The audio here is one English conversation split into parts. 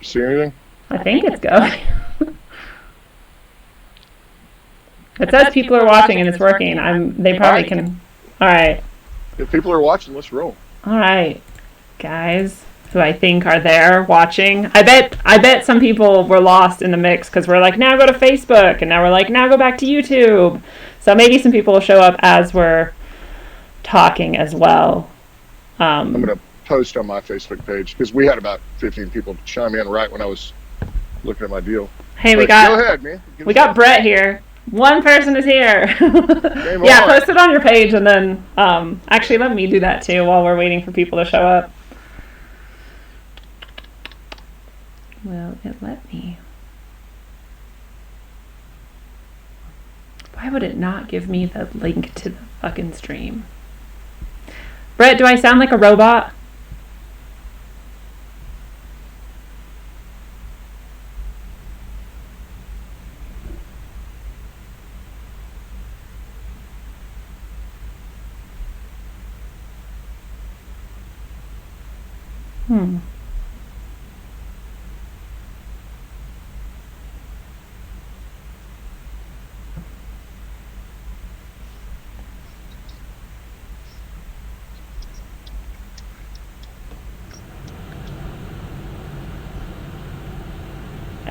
See anything? I think it's going. It says people are watching and it's working. They probably can. All right. If people are watching, let's roll. All right, guys, who I think are there watching. I bet some people were lost in the mix because we're like, now go to Facebook, and now we're like, now go back to YouTube. So maybe some people will show up as we're talking as well. I'm going to post on my Facebook page because we had about 15 people chime in right when I was looking at my deal. Hey, go ahead, man. We got Brett here. One person is here. Yeah, post it on your page, and then actually let me do that too while we're waiting for people to show up. Will it let me? Why would it not give me the link to the fucking stream? Brett, do I sound like a robot?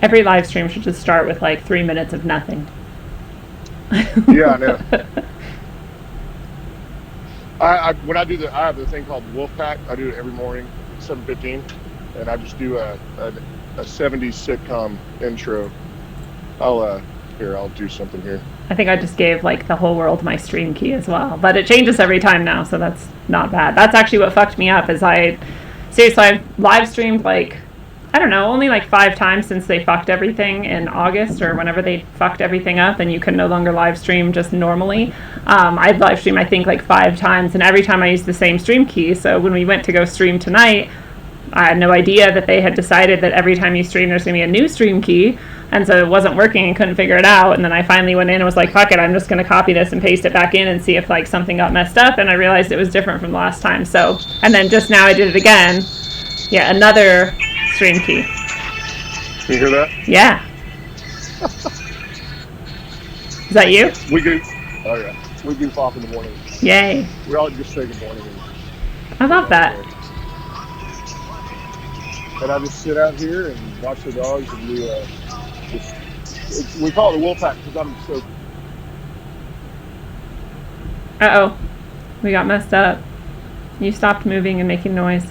Every live stream should just start with like 3 minutes of nothing. Yeah, I know. When I do I have the thing called Wolfpack. I do it every morning, 7:15, and I just do a 70s sitcom intro. I'll do something here. I think I just gave like the whole world my stream key as well, but it changes every time now, so that's not bad. That's actually what fucked me up. I've live streamed like, I don't know, only like 5 times since they fucked everything in August or whenever they fucked everything up and you can no longer live stream just normally. I've live streamed I think like 5 times, and every time I used the same stream key. So when we went to go stream tonight, I had no idea that they had decided that every time you stream there's going to be a new stream key, and so it wasn't working and couldn't figure it out. And then I finally went in and was like, fuck it, I'm just going to copy this and paste it back in and see if like something got messed up, and I realized it was different from the last time. So, and then just now I did it again. Yeah, another stream key. Can you hear that? Yeah. Is that you? We goof. Oh yeah. We goof off in the morning. Yay. We all just say good morning. I love that. And I just sit out here and watch the dogs, and we call it a Wolfpack because I'm so. Uh-oh. We got messed up. You stopped moving and making noise.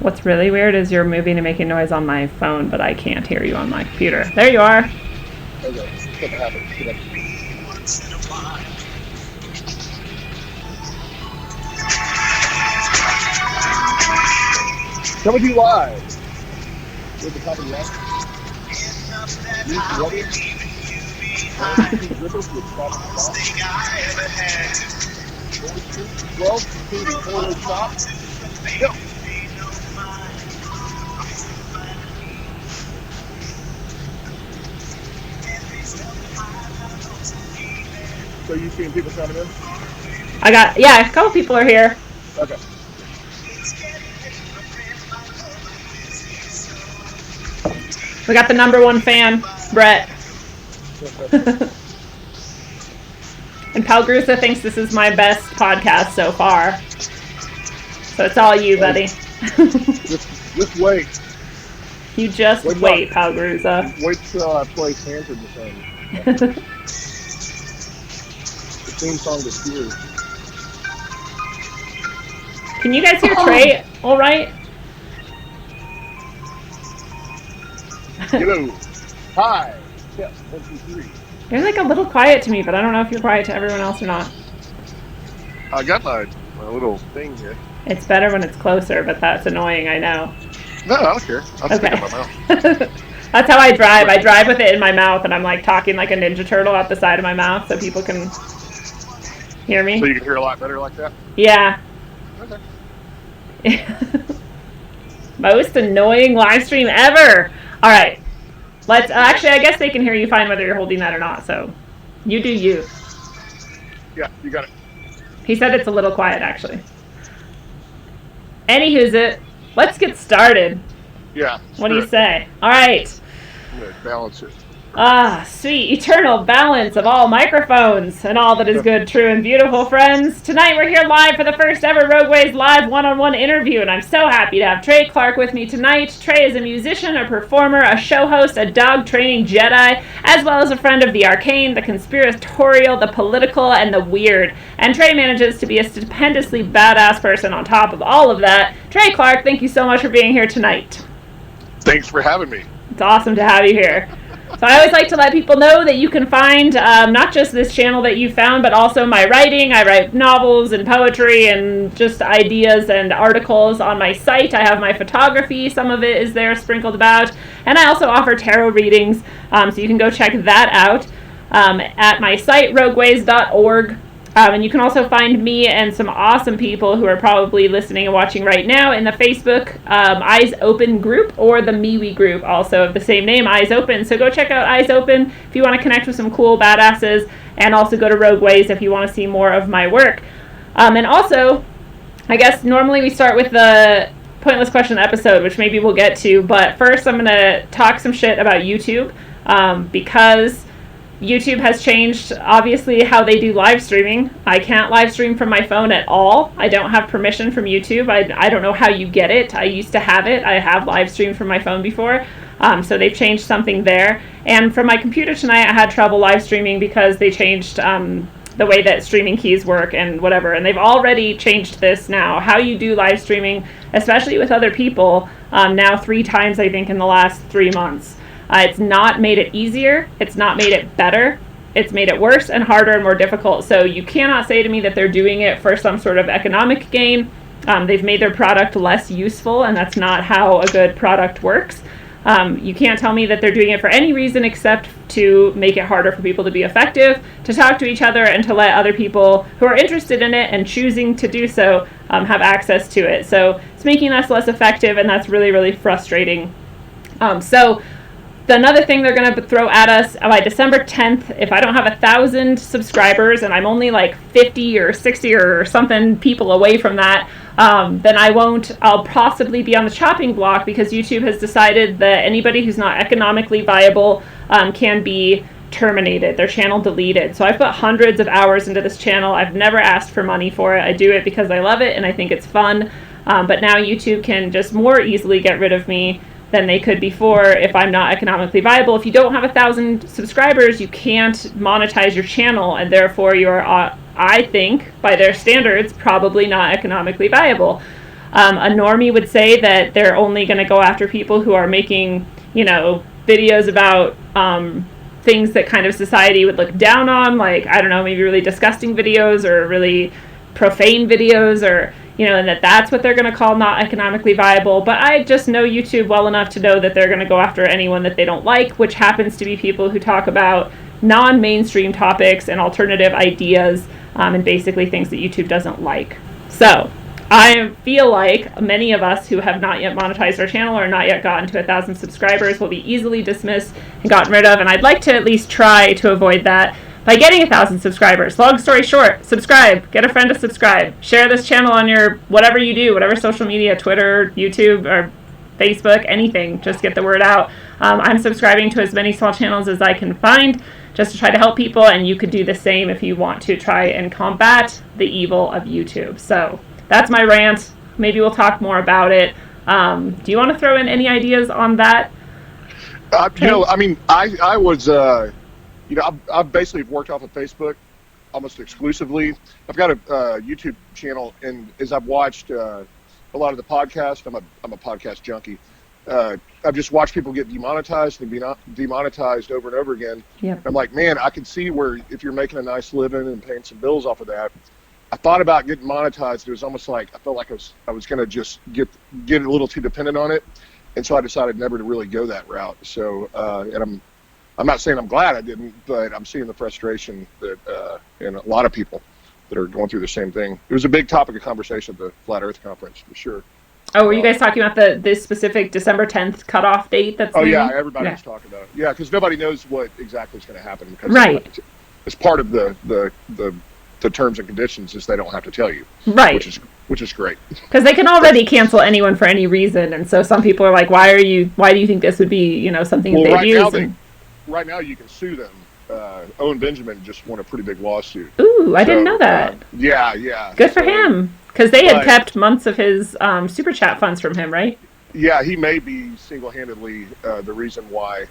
What's really weird is you're moving and making noise on my phone, but I can't hear you on my computer. There you are. Okay, something happened. Coming to you live with the company left. Grippers with Stop. 12 to the corner shop. Go. So you seeing people coming in? A couple people are here. Okay. We got the #1 fan, Brett. And Palgrusa thinks this is my best podcast so far. So it's all you, buddy. Just wait. You just wait, Palgrusa. Wait till I play Sanford the thing. The theme song to Fear. Can you guys hear Trey all right? Hello. Hi. Yes, 1, 2, 3. You're like a little quiet to me, but I don't know if you're quiet to everyone else or not. I got my little thing here. It's better when it's closer, but that's annoying, I know. No, I don't care. I'll stick it in my mouth. That's how I drive. I drive with it in my mouth, and I'm like talking like a Ninja Turtle out the side of my mouth so people can hear me. So you can hear a lot better like that? Yeah. Okay. Most annoying live stream ever. All right. Let's actually, I guess they can hear you fine whether you're holding that or not, so you do you. Yeah, you got it. He said it's a little quiet, actually. Anywho's it. Let's get started. Yeah. What do you say? All right. I'm gonna balance it. Sweet eternal balance of all microphones and all that is good, true, and beautiful, friends. Tonight we're here live for the first ever Rogueways live one-on-one interview, and I'm so happy to have Trey Clark with me tonight. Trey is a musician, a performer, a show host, a dog training Jedi, as well as a friend of the arcane, the conspiratorial, the political, and the weird. And Trey manages to be a stupendously badass person on top of all of that. Trey Clark, thank you so much for being here tonight. Thanks for having me. It's awesome to have you here. So I always like to let people know that you can find not just this channel that you found, but also my writing. I write novels and poetry and just ideas and articles on my site. I have my photography. Some of it is there sprinkled about. And I also offer tarot readings, so you can go check that out at my site, rogueways.org. And you can also find me and some awesome people who are probably listening and watching right now in the Facebook Eyes Open group, or the MeWe group, also of the same name, Eyes Open. So go check out Eyes Open if you want to connect with some cool badasses, and also go to Rogueways if you want to see more of my work. And also, I guess normally we start with the pointless question episode, which maybe we'll get to, but first I'm going to talk some shit about YouTube, because YouTube has changed, obviously, how they do live streaming. I can't live stream from my phone at all. I don't have permission from YouTube. I don't know how you get it. I used to have it. I have live streamed from my phone before. So they've changed something there. And from my computer tonight, I had trouble live streaming because they changed the way that streaming keys work and whatever. And they've already changed this now. How you do live streaming, especially with other people, now 3 times, I think, in the last 3 months. It's not made it easier. It's not made it better. It's made it worse and harder and more difficult. So you cannot say to me that they're doing it for some sort of economic gain. They've made their product less useful, and that's not how a good product works. You can't tell me that they're doing it for any reason except to make it harder for people to be effective, to talk to each other, and to let other people who are interested in it and choosing to do so have access to it. So it's making us less effective, and that's really, really frustrating. Another thing they're going to throw at us by December 10th, if I don't have 1,000 subscribers and I'm only like 50 or 60 or something people away from that, then I'll possibly be on the chopping block, because YouTube has decided that anybody who's not economically viable can be terminated, their channel deleted. So I've put hundreds of hours into this channel. I've never asked for money for it. I do it because I love it and I think it's fun. But now YouTube can just more easily get rid of me than they could before if I'm not economically viable. If you don't have 1,000 subscribers, you can't monetize your channel, and therefore you're, I think, by their standards, probably not economically viable. A normie would say that they're only going to go after people who are making, videos about things that kind of society would look down on, like, I don't know, maybe really disgusting videos or really profane videos, or and that's what they're going to call not economically viable. But I just know YouTube well enough to know that they're going to go after anyone that they don't like, which happens to be people who talk about non-mainstream topics and alternative ideas, and basically things that YouTube doesn't like. So I feel like many of us who have not yet monetized our channel or not yet gotten to 1,000 subscribers will be easily dismissed and gotten rid of, and I'd like to at least try to avoid that by getting 1,000 subscribers. Long story short, subscribe. Get a friend to subscribe. Share this channel on your whatever you do, whatever social media, Twitter, YouTube, or Facebook, anything. Just get the word out. I'm subscribing to as many small channels as I can find, just to try to help people, and you could do the same if you want to try and combat the evil of YouTube. So that's my rant. Maybe we'll talk more about it. Do you want to throw in any ideas on that? I was... I've basically worked off of Facebook almost exclusively. I've got a YouTube channel, and as I've watched a lot of the podcasts, I'm a podcast junkie. I've just watched people get demonetized and be demonetized over and over again. Yep. I'm like, man, I can see where if you're making a nice living and paying some bills off of that. I thought about getting monetized. It was almost like I felt like I was going to just get a little too dependent on it, and so I decided never to really go that route. So, and I'm not saying I'm glad I didn't, but I'm seeing the frustration that in a lot of people that are going through the same thing. It was a big topic of conversation at the Flat Earth Conference, for sure. Oh, were you guys talking about this specific December 10th cutoff date? Yeah, everybody was talking about it. Yeah, because nobody knows what exactly is going to happen. Because right. It's part of the the terms and conditions is they don't have to tell you, Right. which is great. Because they can already cancel anyone for any reason, and so some people are like, "Why do you think this would be, something Well, they'd right use?" now right now you can sue them. Owen Benjamin just won a pretty big lawsuit. Ooh, I didn't know that. Yeah. Good for him. Because they had But- kept months of his super chat funds from him, right? Yeah, he may be single-handedly the reason why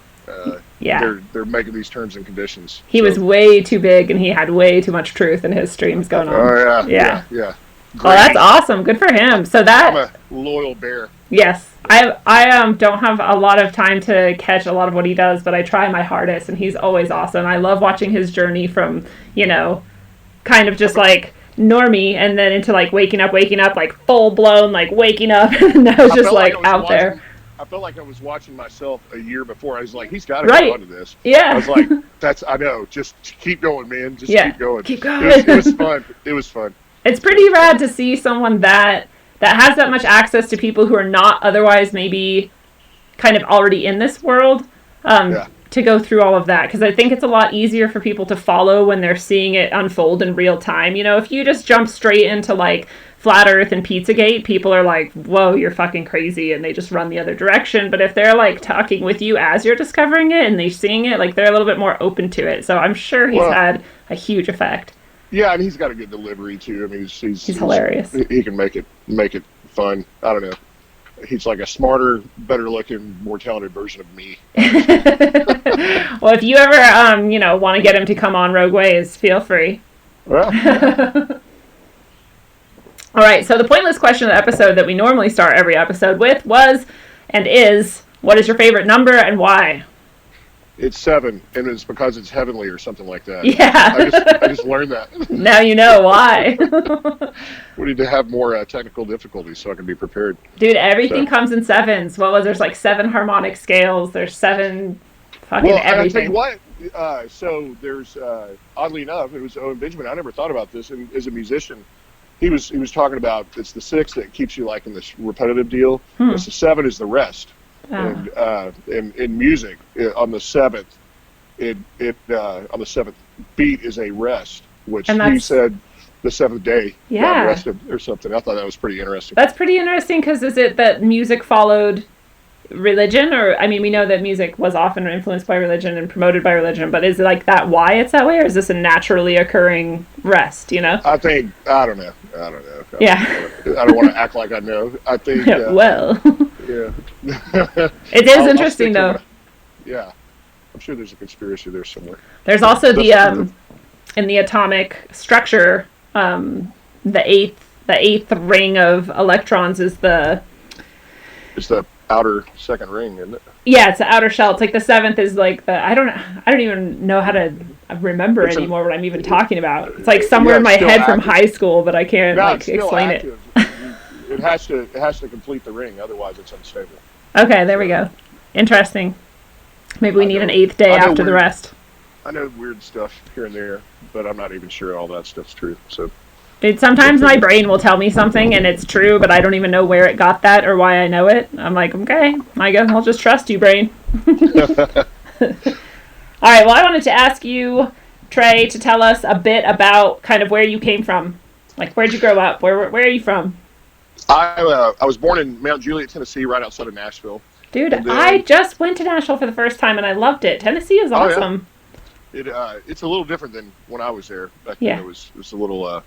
Yeah. they're making these terms and conditions. He was way too big, and he had way too much truth in his streams going on. Oh yeah. Well, that's awesome. Good for him. So I'm that a loyal bear. yes, I don't have a lot of time to catch a lot of what he does, but I try my hardest, and he's always awesome. I love watching his journey from kind of just like normie, and then into like waking up, like full blown, like waking up, and now just like out there. I felt like I was watching myself a year before. I was like, he's got to Right. go onto this. Yeah. I was like, I know. Just keep going, man. Just Yeah. keep going. Keep going. It was fun. It was fun. It's pretty rad to see someone that has that much access to people who are not otherwise maybe kind of already in this world to go through all of that. Because I think it's a lot easier for people to follow when they're seeing it unfold in real time. If you just jump straight into like Flat Earth and Pizzagate, people are like, whoa, you're fucking crazy, and they just run the other direction. But if they're like talking with you as you're discovering it and they're seeing it, like they're a little bit more open to it. So I'm sure he's had a huge effect. Yeah, and he's got a good delivery too. I mean, he's hilarious. He can make it fun. I don't know. He's like a smarter, better looking, more talented version of me. Well, if you ever want to get him to come on Rogue Ways, feel free. Well, All right, so the pointless question of the episode that we normally start every episode with was and is, what is your favorite number and why? it's 7, and it's because it's heavenly or something like that. Yeah. I just learned that. Now you know why. We need to have more technical difficulties so I can be prepared. Dude, everything comes in sevens. There's like 7 harmonic scales. There's 7 fucking everything. Well, I'll tell you what. So there's, oddly enough, it was Owen Benjamin. I never thought about this. And as a musician, he was talking about it's the 6 that keeps you like in this repetitive deal. It's the 7 is the rest. And in music, on the 7th, on the 7th beat is a rest, which he said the 7th day God rested or something. I thought that was pretty interesting. That's pretty interesting because is it that music followed religion, or I mean, we know that music was often influenced by religion and promoted by religion, but is it like that why it's that way, or is this a naturally occurring rest? I think I don't know. Yeah. I don't want to act like I know. I think well. Yeah. It is interesting though. Yeah. I'm sure there's a conspiracy there somewhere. There's also the in the atomic structure, the eighth ring of electrons is the outer second ring, isn't it? Yeah, it's the outer shell. It's like the 7th is like the I don't even know how to remember anymore what I'm even talking about. It's like somewhere in my head from high school, but I can't explain it. It has to complete the ring, otherwise it's unstable. Okay, there we go. Interesting. Maybe we need an 8th day after the rest. I know weird stuff here and there, but I'm not even sure all that stuff's true. So, dude, sometimes my brain will tell me something and it's true, but I don't even know where it got that or why I know it. I'm like, okay, I guess I'll just trust you, brain. All right, well, I wanted to ask you, Trey, to tell us a bit about kind of where you came from. Like, where'd you grow up? Where are you from? I was born in Mount Juliet, Tennessee, right outside of Nashville. Dude, I just went to Nashville for the first time and I loved it. Tennessee is awesome. Yeah. It's a little different than when I was there. Back then it was a little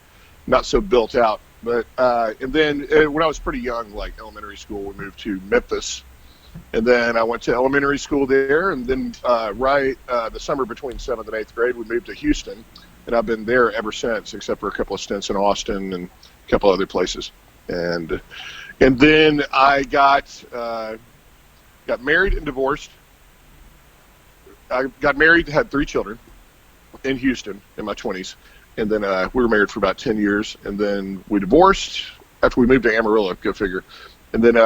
not so built out. But and then when I was pretty young, like elementary school, we moved to Memphis. And then I went to elementary school there. And then the summer between 7th and 8th grade, we moved to Houston. And I've been there ever since, except for a couple of stints in Austin and a couple other places. And then I got married and divorced. I got married, had 3 children in Houston in my 20s. And then we were married for about 10 years. And then we divorced after we moved to Amarillo, go figure. And then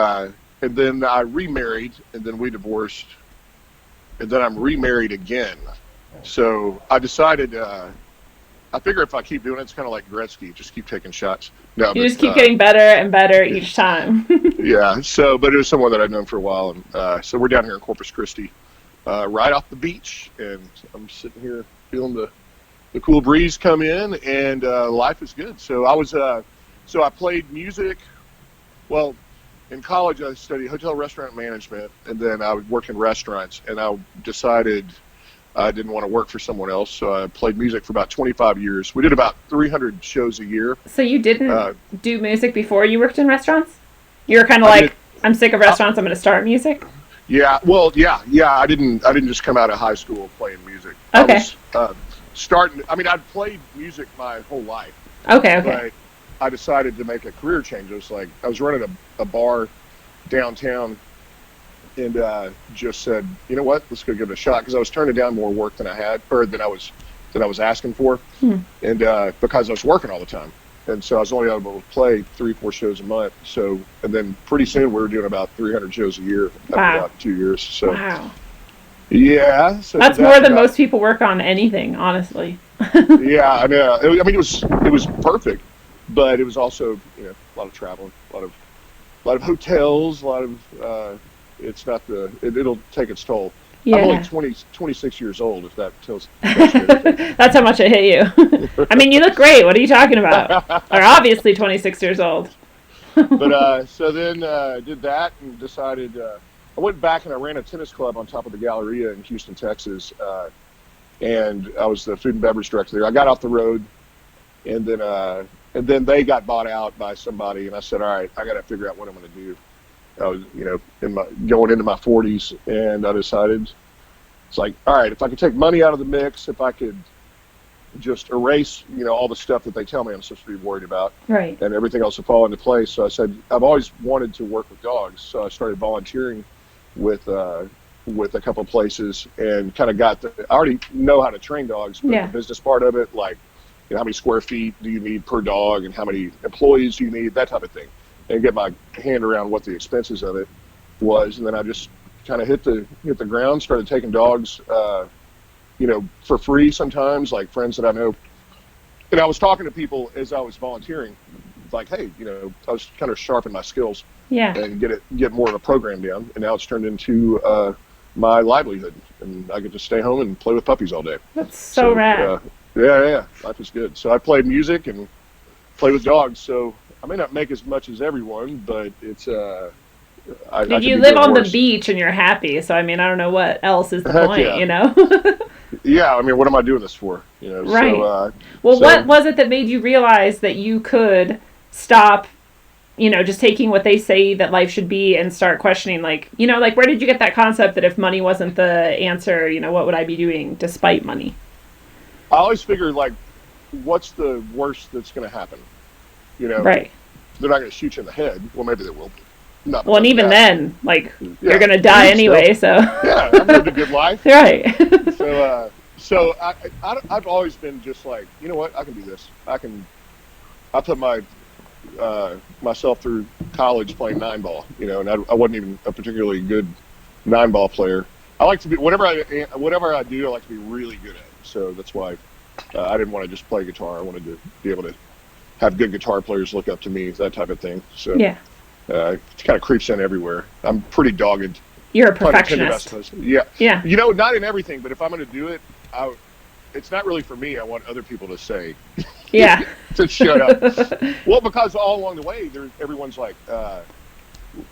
I remarried, and then we divorced. And then I'm remarried again. So I decided, I figure if I keep doing it, it's kind of like Gretzky, just keep taking shots. No, you just keep getting better and better each time. Yeah, but it was someone that I'd known for a while. And so we're down here in Corpus Christi, right off the beach. And I'm sitting here feeling the the cool breeze come in, and life is good. So I played music. Well, in college I studied hotel restaurant management, and then I would work in restaurants. And I decided I didn't want to work for someone else, so I played music for about 25 years. We did about 300 shows a year. So you didn't do music before you worked in restaurants? You were kind of I like, did, I'm sick of restaurants. I'm going to start music. yeah, well, yeah. I didn't just come out of high school playing music. I Okay. was starting. I mean, I'd played music my whole life, Okay. Okay. but I decided to make a career change. It was like I was running a bar downtown, and just said, you know what, let's go give it a shot, because I was turning down more work than I had, or than I was asking for, Hmm. and because I was working all the time, and so I was only able to play 3-4 shows a month. So, and then pretty soon we were doing about 300 shows a year after Wow. about 2 years. So, Wow. yeah, so That's did more that for than about, most people work on anything, honestly. yeah, I know. I mean, it was perfect, but it was also, a lot of traveling, a lot of hotels, a lot of it's not it'll take its toll. I'm only Yeah. 26 years old, if that tells you anything. That's how much it hit you. I mean, you look great. What are you talking about? Are obviously 26 years old. But so then did that and decided I went back and I ran a tennis club on top of the Galleria in Houston, Texas, and I was the food and beverage director there. I got off the road, and then they got bought out by somebody, and I said, all right, I got to figure out what I'm going to do. I was, going into my 40s, and I decided, it's like, all right, if I could take money out of the mix, if I could just erase, all the stuff that they tell me I'm supposed to be worried about, Right. and everything else will fall into place. So I said, I've always wanted to work with dogs, so I started volunteering with a couple places, and kind of I already know how to train dogs, but Yeah. the business part of it, like, how many square feet do you need per dog, and how many employees do you need, that type of thing, and get my hand around what the expenses of it was. And then I just kind of hit the ground, started taking dogs, for free sometimes, like friends that I know. And I was talking to people as I was volunteering, like, hey, I was kind of sharpening my skills Yeah. and get more of a program down. And now it's turned into my livelihood, and I get to stay home and play with puppies all day. That's so rad. Yeah, life is good. So I play music and play with dogs. So I may not make as much as everyone, but it's I Dude, could you be live doing on the worse. beach and you're happy. So, I mean, I don't know what else is the Heck point, yeah. Yeah, I mean, what am I doing this for? Right. So Well, so what was it that made you realize that you could stop, just taking what they say that life should be and start questioning, like, where did you get that concept that if money wasn't the answer, what would I be doing despite money? I always figure, like, what's the worst that's going to happen? Right. They're not going to shoot you in the head. Well, maybe they will. Not Well, and because of even that. then, like, Yeah, you're going to die still. anyway, so. Yeah, I've lived a good life. Right. So I've always been just like, you know what, I can do this. I put myself through college playing 9-ball, and I wasn't even a particularly good 9-ball player. I like to be, whatever I do, I like to be really good at it. So that's why I didn't want to just play guitar. I wanted to be able to have good guitar players look up to me, that type of thing. So Yeah. it kind of creeps in everywhere. I'm pretty dogged. You're a Pun intended, I perfectionist. suppose. Yeah. Yeah. Not in everything, but if I'm going to do it, it's not really for me. I want other people to say, Yeah. to shut up. Well, because all along the way, everyone's like,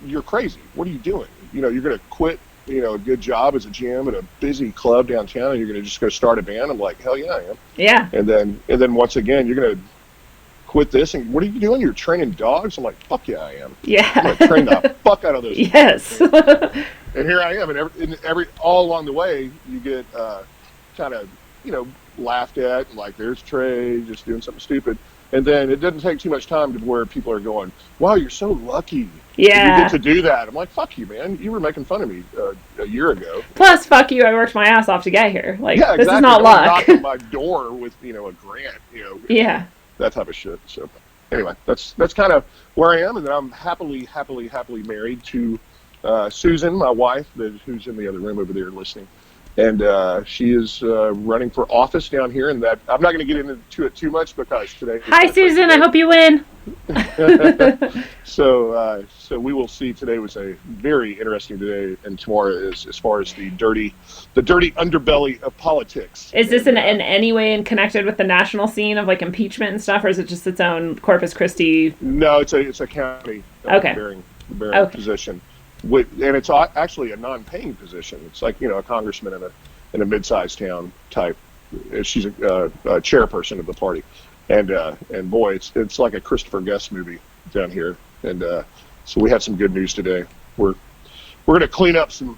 you're crazy. What are you doing? You're going to quit, a good job as a GM at a busy club downtown, and you're going to just go start a band. I'm like, hell yeah, I am. Yeah. And then once again, you're going to quit this, and what are you doing? You're training dogs? I'm like, fuck yeah, I am. I'm Yeah. going to train the fuck out of those. Yes. And here I am, and every all along the way, you get kind of, laughed at, and like, there's Trey just doing something stupid. And then it doesn't take too much time to where people are going, wow, you're so lucky. Yeah. You get to do that. I'm like, fuck you, man. You were making fun of me a year ago. Plus, fuck you, I worked my ass off to get here. Like, Yeah, this exactly. is not Don't luck. knock on my door with, a grant, Yeah. that type of shit. So anyway, that's kind of where I am. And then I'm happily married to Susan, my wife, who's in the other room over there listening. And she is running for office down here, and that I'm not going to get into it too much because today. Hi, Susan. I hope you win. So we will see. Today was a very interesting day, and tomorrow is as far as the dirty underbelly of politics. Is this And, in any way connected with the national scene of like impeachment and stuff, or is it just its own Corpus Christi? no, it's a county Okay. bearing Okay. position, and it's actually a non-paying position. It's like a congressman in a mid-sized town type. She's a chairperson of the party, and boy, it's like a Christopher Guest movie down here. And so we have some good news today. We're going to clean up some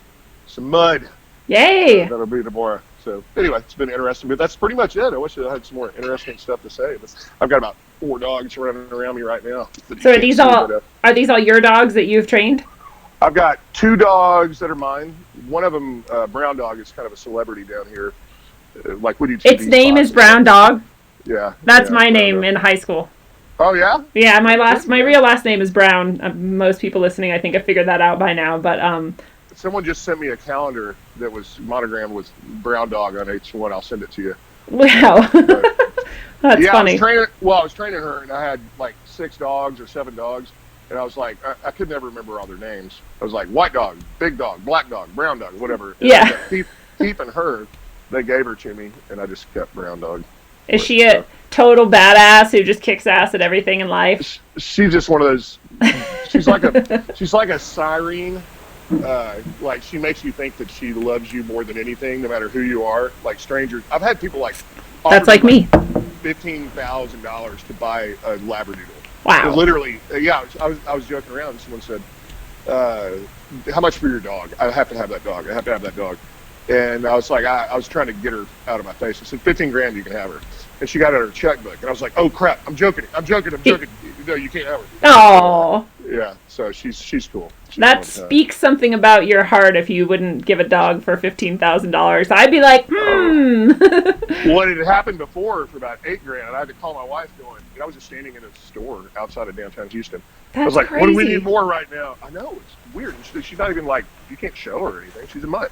mud. Yay! That'll be tomorrow. So anyway, it's been interesting, but that's pretty much it. I wish I had some more interesting stuff to say. But I've got about 4 dogs running around me right now. So are these all your dogs that you've trained? I've got 2 dogs that are mine. One of them, Brown Dog, is kind of a celebrity down here. Like we do. Its name is Brown Dog. Yeah. That's my name in high school. Oh yeah. Yeah, my real last name is Brown. Most people listening, I think, have figured that out by now. But someone just sent me a calendar that was monogrammed with Brown Dog on each one. I'll send it to you. Wow, that's funny. I was training her, and I had like 6 dogs or 7 dogs, and I was like, I could never remember all their names. I was like, white dog, big dog, black dog, brown dog, whatever. And yeah. Thief and her, they gave her to me, and I just kept Brown Dog. Is she a total badass who just kicks ass at everything in life? She's just one of those. She's like a siren. Like she makes you think that she loves you more than anything, no matter who you are. Like strangers, I've had people like. That's like me. $15,000 to buy a Labradoodle. Wow. Literally, yeah. I was joking around, and someone said, "How much for your dog? I have to have that dog. I have to have that dog." And I was like, I was trying to get her out of my face. I said, 15 grand, you can have her. And she got out her checkbook. And I was like, oh, crap, I'm joking. No, you can't have her. Oh. Yeah, so she's cool. That speaks something about your heart if you wouldn't give a dog for $15,000. I'd be like, Well, it had happened before for about 8 grand. And I had to call my wife going, I was just standing in a store outside of downtown Houston. I was like, crazy. What do we need more right now? I know, it's weird. She's not even like, you can't show her or anything. She's a mutt.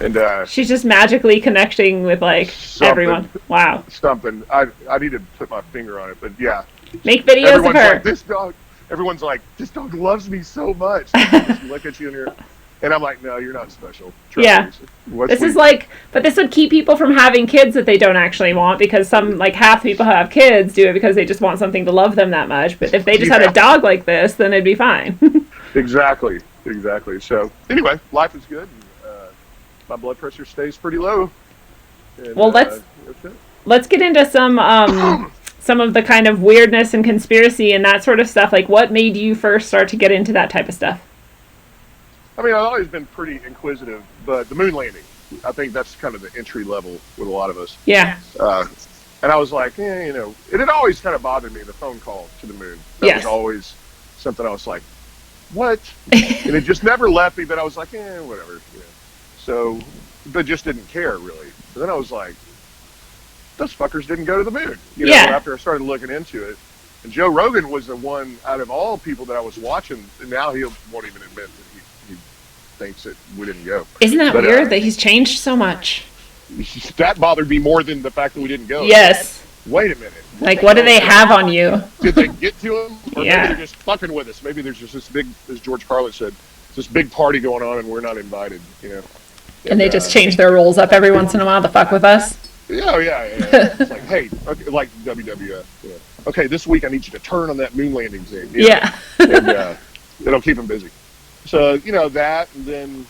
And she's just magically connecting with like everyone. Wow. Something. I need to put my finger on it, but yeah. Make videos of her. Like, this dog. Everyone's like, this dog loves me so much. Just look at you in here, and I'm like, no, you're not special. Yeah. This is like, but this would keep people from having kids that they don't actually want, because some, like half the people who have kids do it because they just want something to love them that much. But if they just had a dog like this, then it'd be fine. Exactly. So anyway, life is good. My blood pressure stays pretty low. And, well, let's get into some of the kind of weirdness and conspiracy and that sort of stuff. Like, what made you first start to get into that type of stuff? I mean, I've always been pretty inquisitive, but the moon landing, I think that's kind of the entry level with a lot of us. Yeah. And I was like, it had always kind of bothered me, the phone call to the moon. That was always something I was like, what? And it just never left me, but I was like, whatever. So, but just didn't care really. So then I was like, those fuckers didn't go to the moon. After I started looking into it. And Joe Rogan was the one out of all people that I was watching, and now he won't even admit that he thinks that we didn't go. Isn't that weird that he's changed so much? That bothered me more than the fact that we didn't go. Yes. Wait a minute. Like, what do they have on you? Did they get to him? Or maybe they're just fucking with us. Maybe there's just this big, as George Carlin said, this big party going on and we're not invited, And they just change their roles up every once in a while to fuck with us? Yeah. It's like, hey, okay, like WWF. Okay, this week I need you to turn on that moon landing thing. Yeah. And it'll keep them busy. So, that, and then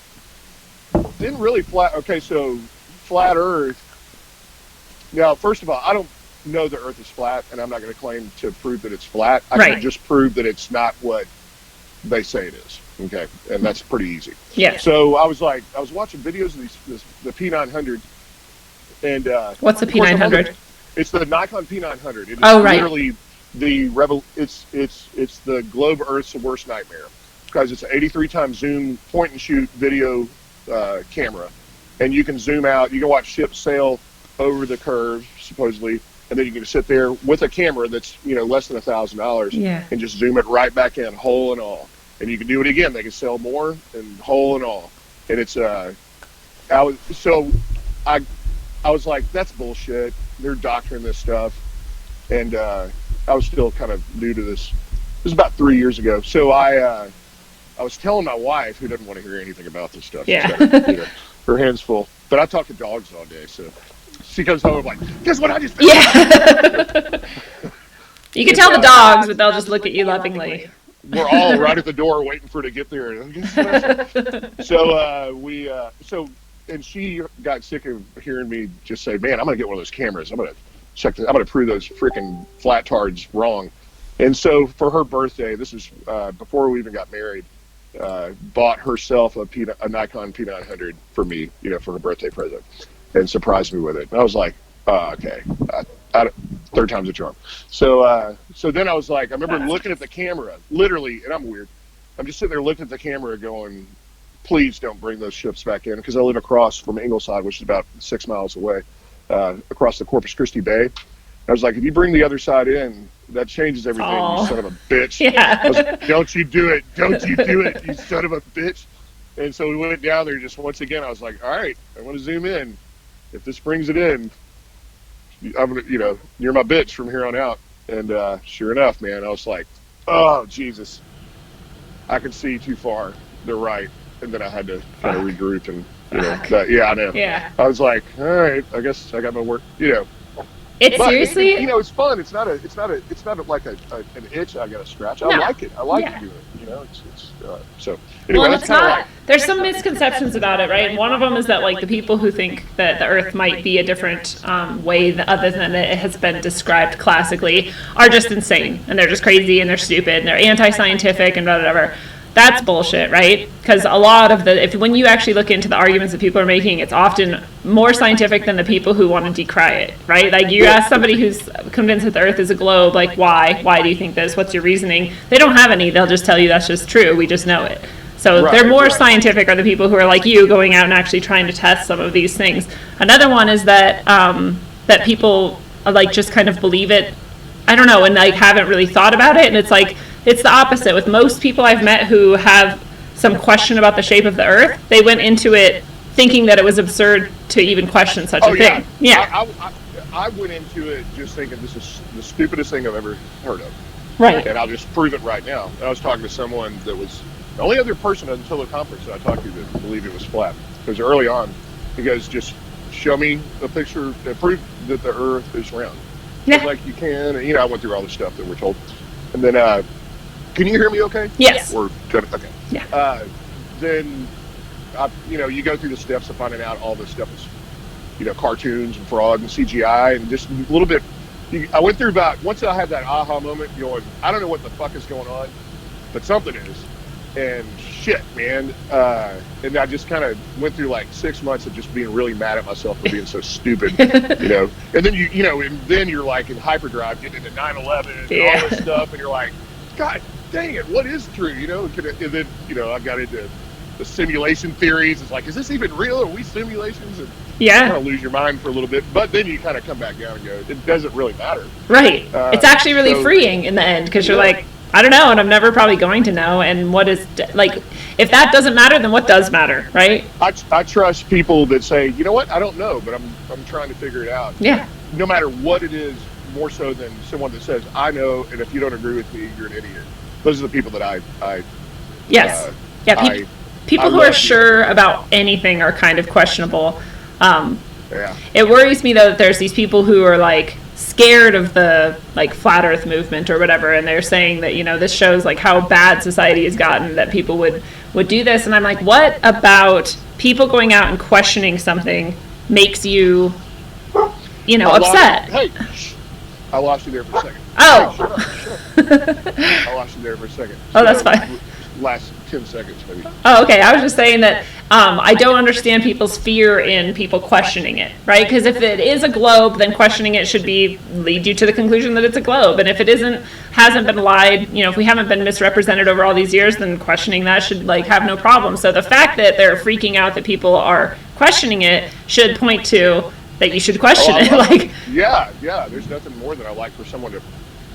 didn't really so flat Earth. Now, first of all, I don't know the Earth is flat, and I'm not going to claim to prove that it's flat. I can just prove that it's not what they say it is. Okay, and that's pretty easy. Yeah. So I was watching videos of the P900, and what's the P900? It's the Nikon P900. It is literally it's the globe Earth's worst nightmare, because it's an 83 times zoom point and shoot video camera, and you can zoom out. You can watch ships sail over the curve supposedly, and then you can sit there with a camera that's less than $1,000, and just zoom it right back in, hole and all. And you can do it again. They can sell more, and whole and all. And it's I was like, that's bullshit. They're doctoring this stuff, and I was still kind of new to this was about 3 years ago. So I was telling my wife, who doesn't want to hear anything about this stuff. Yeah. She's got, her hands full. But I talk to dogs all day, so she comes home like, guess what I just did? Yeah. You can tell the dogs, but they'll just look at you lovingly. We're all right at the door waiting for her to get there. And she got sick of hearing me just say, man, I'm going to get one of those cameras. I'm going to check this. I'm going to prove those freaking flat tards wrong. And so for her birthday, this is before we even got married, bought herself a Nikon P900 for me, for her birthday present, and surprised me with it. And I was like, okay, third time's a charm. So then I was like, I remember looking at the camera, literally, and I'm weird. I'm just sitting there looking at the camera going, please don't bring those ships back in, because I live across from Ingleside, which is about 6 miles away, across the Corpus Christi Bay. I was like, if you bring the other side in, that changes everything, you son of a bitch. Yeah. I was like, don't you do it. Don't you do it, you son of a bitch. And so we went down there just once again. I was like, all right, I want to zoom in. If this brings it in, I'm gonna, you're my bitch from here on out. And sure enough, man, I was like, oh, Jesus. I could see too far. They're right. And then I had to kind of regroup and, I know. Yeah. I was like, all right, I guess I got my work, It's seriously, it's fun. It's not like an itch I got to scratch. I like it. I like to do it. So anyway. Well, That's it's not. There's some misconceptions about it, right? And one of them is that like the people who think that the Earth might be a different way other than it has been described classically are just insane, and they're just crazy, and they're stupid, and they're anti-scientific, and whatever. That's bullshit, right? Because a lot of when you actually look into the arguments that people are making, it's often more scientific than the people who want to decry it, right? Like you ask somebody who's convinced that the Earth is a globe, like why? Why do you think this? What's your reasoning? They don't have any. They'll just tell you that's just true. We just know it. So they're more scientific are the people who are like you, going out and actually trying to test some of these things. Another one is that that people like just kind of believe it, I don't know, and like haven't really thought about it, and it's like, it's the opposite. With most people I've met who have some question about the shape of the Earth, they went into it thinking that it was absurd to even question such a thing. Yeah. I went into it just thinking this is the stupidest thing I've ever heard of. Right. And I'll just prove it right now. And I was talking to someone that was the only other person until the conference that I talked to that believed it was flat. Because early on, he goes, just show me a picture that proves that the Earth is round. Yeah. Like you can. And, I went through all the stuff that we're told. And then, can you hear me okay? Yes. Okay. Yeah. Then, you go through the steps of finding out all this stuff is, cartoons and fraud and CGI and just a little bit. I went through once I had that aha moment going, I don't know what the fuck is going on, but something is. And shit, man. And I just kind of went through like 6 months of just being really mad at myself for being so stupid, And then and then you're like in hyperdrive, getting into 9/11 and all this stuff, and you're like, God dang it, what is true? And then I got into the simulation theories. It's like, is this even real? Are we simulations? And you kind of lose your mind for a little bit, but then you kind of come back down and go, it doesn't really matter. Right. It's actually really freeing in the end, because you're like, I don't know, and I'm never probably going to know. And what is, like, if that doesn't matter, then what does matter, right? I trust people that say, you know what, I don't know, but I'm trying to figure it out. Yeah. No matter what it is, more so than someone that says, I know, and if you don't agree with me, you're an idiot. Those are the people that I yes. People who are sure about anything are kind of questionable. It worries me, though, that there's these people who are, like, scared of the like flat earth movement or whatever, and they're saying that this shows like how bad society has gotten, that people would do this. And I'm like, what about people going out and questioning something makes you upset? I lost you there for a second. I lost you there for a second. That's fine. Last 10 seconds maybe. Oh, okay. I was just saying that I don't understand people's fear in people questioning it, right? Because if it is a globe, then questioning it should lead you to the conclusion that it's a globe. And if it hasn't been lied, if we haven't been misrepresented over all these years, then questioning that should like have no problem. So the fact that they're freaking out that people are questioning it should point to that you should question it. Like, yeah. There's nothing more that I like for someone to.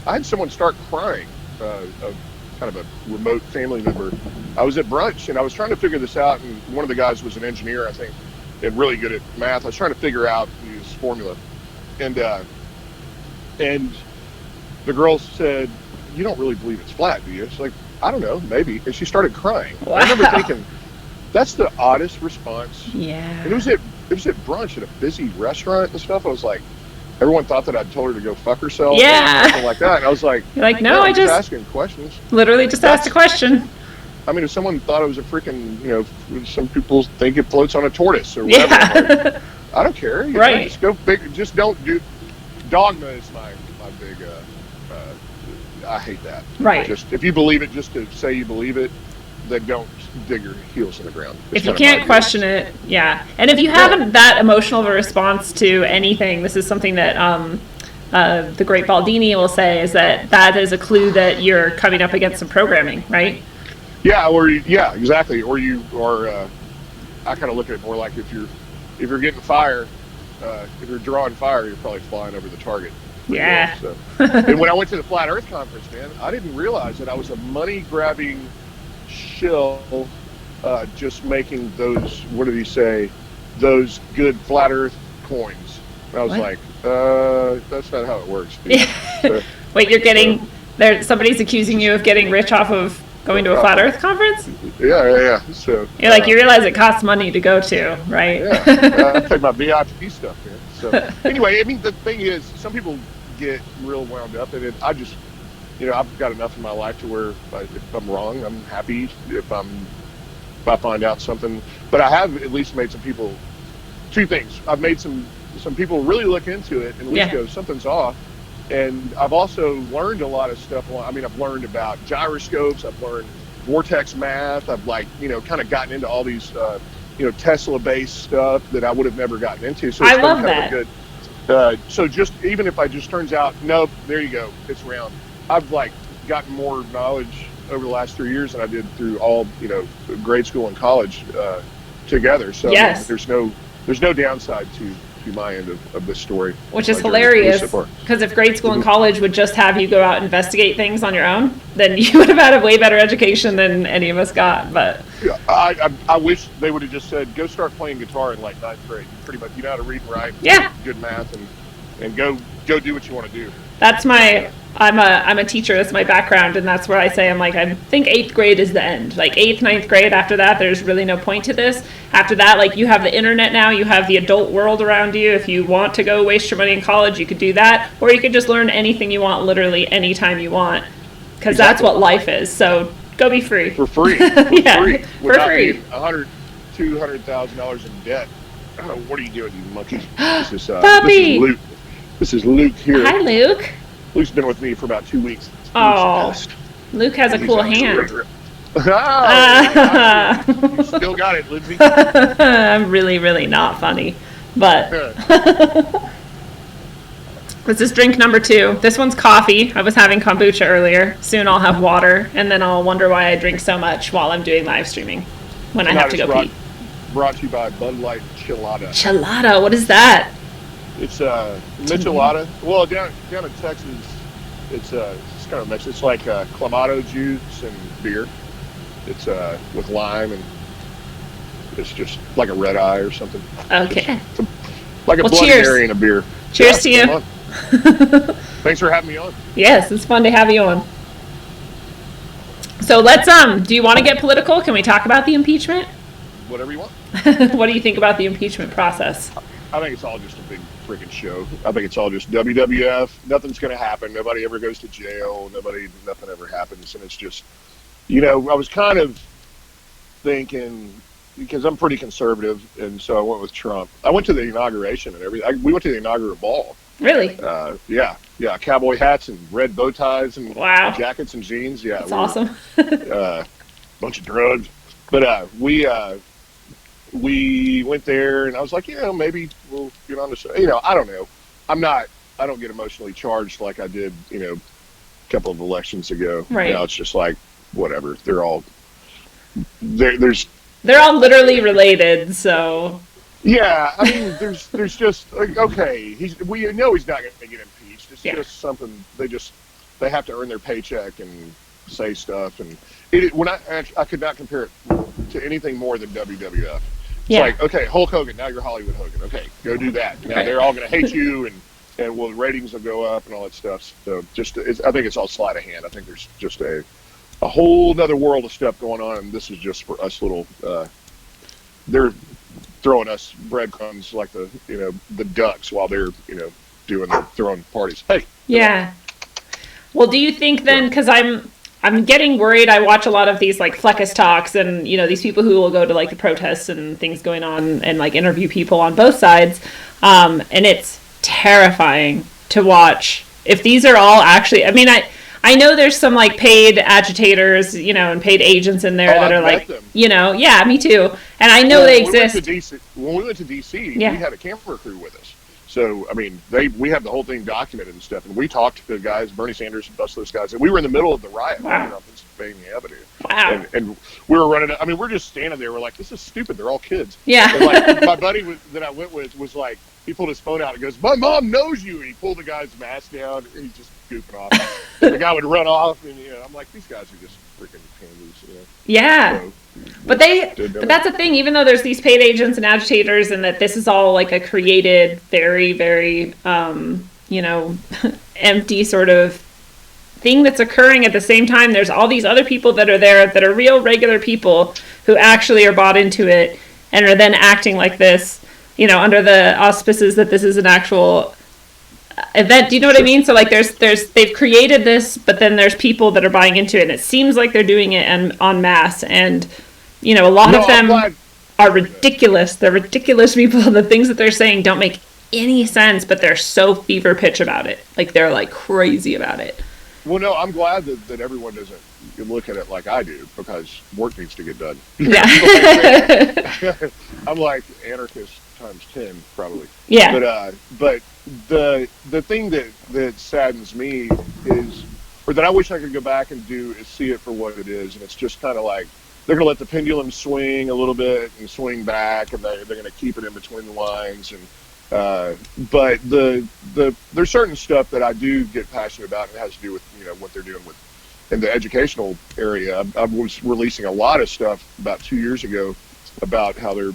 I had someone start crying. Kind of a remote family member. I was at brunch and I was trying to figure this out, and one of the guys was an engineer, I think, and really good at math. I was trying to figure out his formula, and the girl said, you don't really believe it's flat, do you? It's like, I don't know, maybe. And she started crying. Wow. I remember thinking, that's the oddest response. Yeah. And it was at brunch at a busy restaurant and stuff. I was like, everyone thought that I'd told her to go fuck herself. Yeah. Or something like that. And I was like, you're like, no, I just asking questions. Literally just asked a question. I mean, if someone thought it was a freaking, some people think it floats on a tortoise or whatever. Yeah. Like, I don't care. Right. Just go big. Just don't do. Dogma is my big. I hate that. Right. Just if you believe it, just to say you believe it, then don't dig your heels in the ground. If you can't question it, yeah. And if you haven't that emotional of a response to anything, this is something that the great Baldini will say, is that is a clue that you're coming up against some programming, right? Yeah, exactly. Or you are. I kind of look at it more like if you're getting fire, if you're drawing fire, you're probably flying over the target. Yeah. Well, so. And when I went to the Flat Earth conference, man, I didn't realize that I was a money-grabbing shill, just making those. What did he say? Those good Flat Earth coins. And I was like, that's not how it works. Dude. Wait, you're getting there? Somebody's accusing you of getting rich off of going to a Flat Earth conference? Yeah. So you're like, you realize it costs money to go to, right? Yeah, I take my VIP stuff, man. So anyway, I mean, the thing is, some people get real wound up in it. I just, I've got enough in my life to where if I'm wrong, I'm happy. If I find out something, but I have at least made some people. Two things. I've made some people really look into it and at least go, something's off. And I've also learned a lot of stuff. I mean, I've learned about gyroscopes. I've learned vortex math. I've kind of gotten into all these, Tesla-based stuff that I would have never gotten into. So it's I love that. Good. So just even if I just turns out, nope, there you go, it's round. I've gotten more knowledge over the last 3 years than I did through all grade school and college together. So yes. there's no downside to my end of this story. Which is hilarious, because if grade school and college would just have you go out and investigate things on your own, then you would have had a way better education than any of us got. But yeah, I wish they would have just said, go start playing guitar in 9th grade. Pretty much, you know how to read and write, good math, and go do what you want to do. That's I'm a teacher, that's my background, and that's where I say, I think 8th grade is the end. 8th, 9th grade, after that, there's really no point to this. After that, you have the internet now, you have the adult world around you. If you want to go waste your money in college, you could do that, or you could just learn anything you want, literally anytime you want, because that's what life is. So go be free. For free. Free. Without being $200,000 in debt. Oh, what are you doing, you monkey? This is Luke. This is Luke here. Hi, Luke. Luke's been with me for about 2 weeks. Oh, Luke has a cool hand. You still got it, Lindsay. I'm really, really not funny, but this is drink number 2. This one's coffee. I was having kombucha earlier. Soon I'll have water, and then I'll wonder why I drink so much while I'm doing live streaming when I have to go pee. Brought to you by Bud Light Chilada. Chilada, what is that? It's Michelada. Well, down in Texas, it's kind of mixed. It's like Clamato juice and beer. It's with lime, and it's just like a red eye or something. Okay. Like a Bloody Mary and a beer. Cheers to you. Thanks for having me on. Yes, it's fun to have you on. So let's do you want to get political? Can we talk about the impeachment? Whatever you want. What do you think about the impeachment process? I think it's all just a big freaking show. I think it's all just WWF. Nothing's going to happen. Nobody ever goes to jail. Nothing ever happens. And it's just, I was kind of thinking, because I'm pretty conservative, and so I went with Trump. I went to the inauguration and everything. We went to the inaugural ball. Really? Yeah. Cowboy hats and red bow ties and jackets and jeans. Yeah. That's awesome. Bunch of drugs. But we went there, and I was like, maybe we'll get on the show. I don't know. I don't get emotionally charged like I did, a couple of elections ago. Right. Now it's just like, whatever. They're all literally related, so. Yeah, I mean, there's just, okay, we know he's not going to get impeached. It's just something, they have to earn their paycheck and say stuff. And I could not compare it to anything more than It's like, okay, Hulk Hogan, now you're Hollywood Hogan. Okay, go do that. Now they're all going to hate you, and well, the ratings will go up and all that stuff. So I think it's all sleight of hand. I think there's just a whole other world of stuff going on, and this is just for us little. They're throwing us breadcrumbs like the ducks while they're throwing parties. Hey. Yeah. Well, do you think then, because I'm getting worried. I watch a lot of these like Fleckus talks and, these people who will go to like the protests and things going on and like interview people on both sides. And it's terrifying to watch if these are all actually, I mean, I know there's some like paid agitators, and paid agents in there that are like, them. Yeah, me too. And I know they exist. When we went to DC, we had a camera crew with us. So, I mean, we have the whole thing documented and stuff. And we talked to the guys, Bernie Sanders and most of those guys. And we were in the middle of the riot on Pennsylvania Avenue. Wow. And we were running, I mean, we're just standing there. We're like, this is stupid. They're all kids. Yeah. And like, my buddy that I went with was like, he pulled his phone out and goes, my mom knows you. And he pulled the guy's mask down and he's just goofing off. And the guy would run off. And, I'm like, these guys are just freaking pansies, Yeah. So, but that's the thing, even though there's these paid agents and agitators and that this is all like a created, very, very, empty sort of thing that's occurring at the same time, there's all these other people that are there that are real regular people who actually are bought into it and are then acting like this, under the auspices that this is an actual event. Do you know what I mean? So like they've created this, but then there's people that are buying into it, and it seems like they're doing it en masse, and a lot of them are ridiculous. They're ridiculous people. The things that they're saying don't make any sense, but they're so fever pitch about it. Like they're like crazy about it. Well, no, I'm glad that everyone doesn't look at it like I do, because work needs to get done. Yeah. I'm like anarchist times 10 probably. Yeah. But the thing that saddens me is, or that I wish I could go back and do, is see it for what it is. And it's just kind of like they're going to let the pendulum swing a little bit and swing back, and they're going to keep it in between the lines. And but there's certain stuff that I do get passionate about, and it has to do with what they're doing in the educational area. I was releasing a lot of stuff about 2 years ago about how they're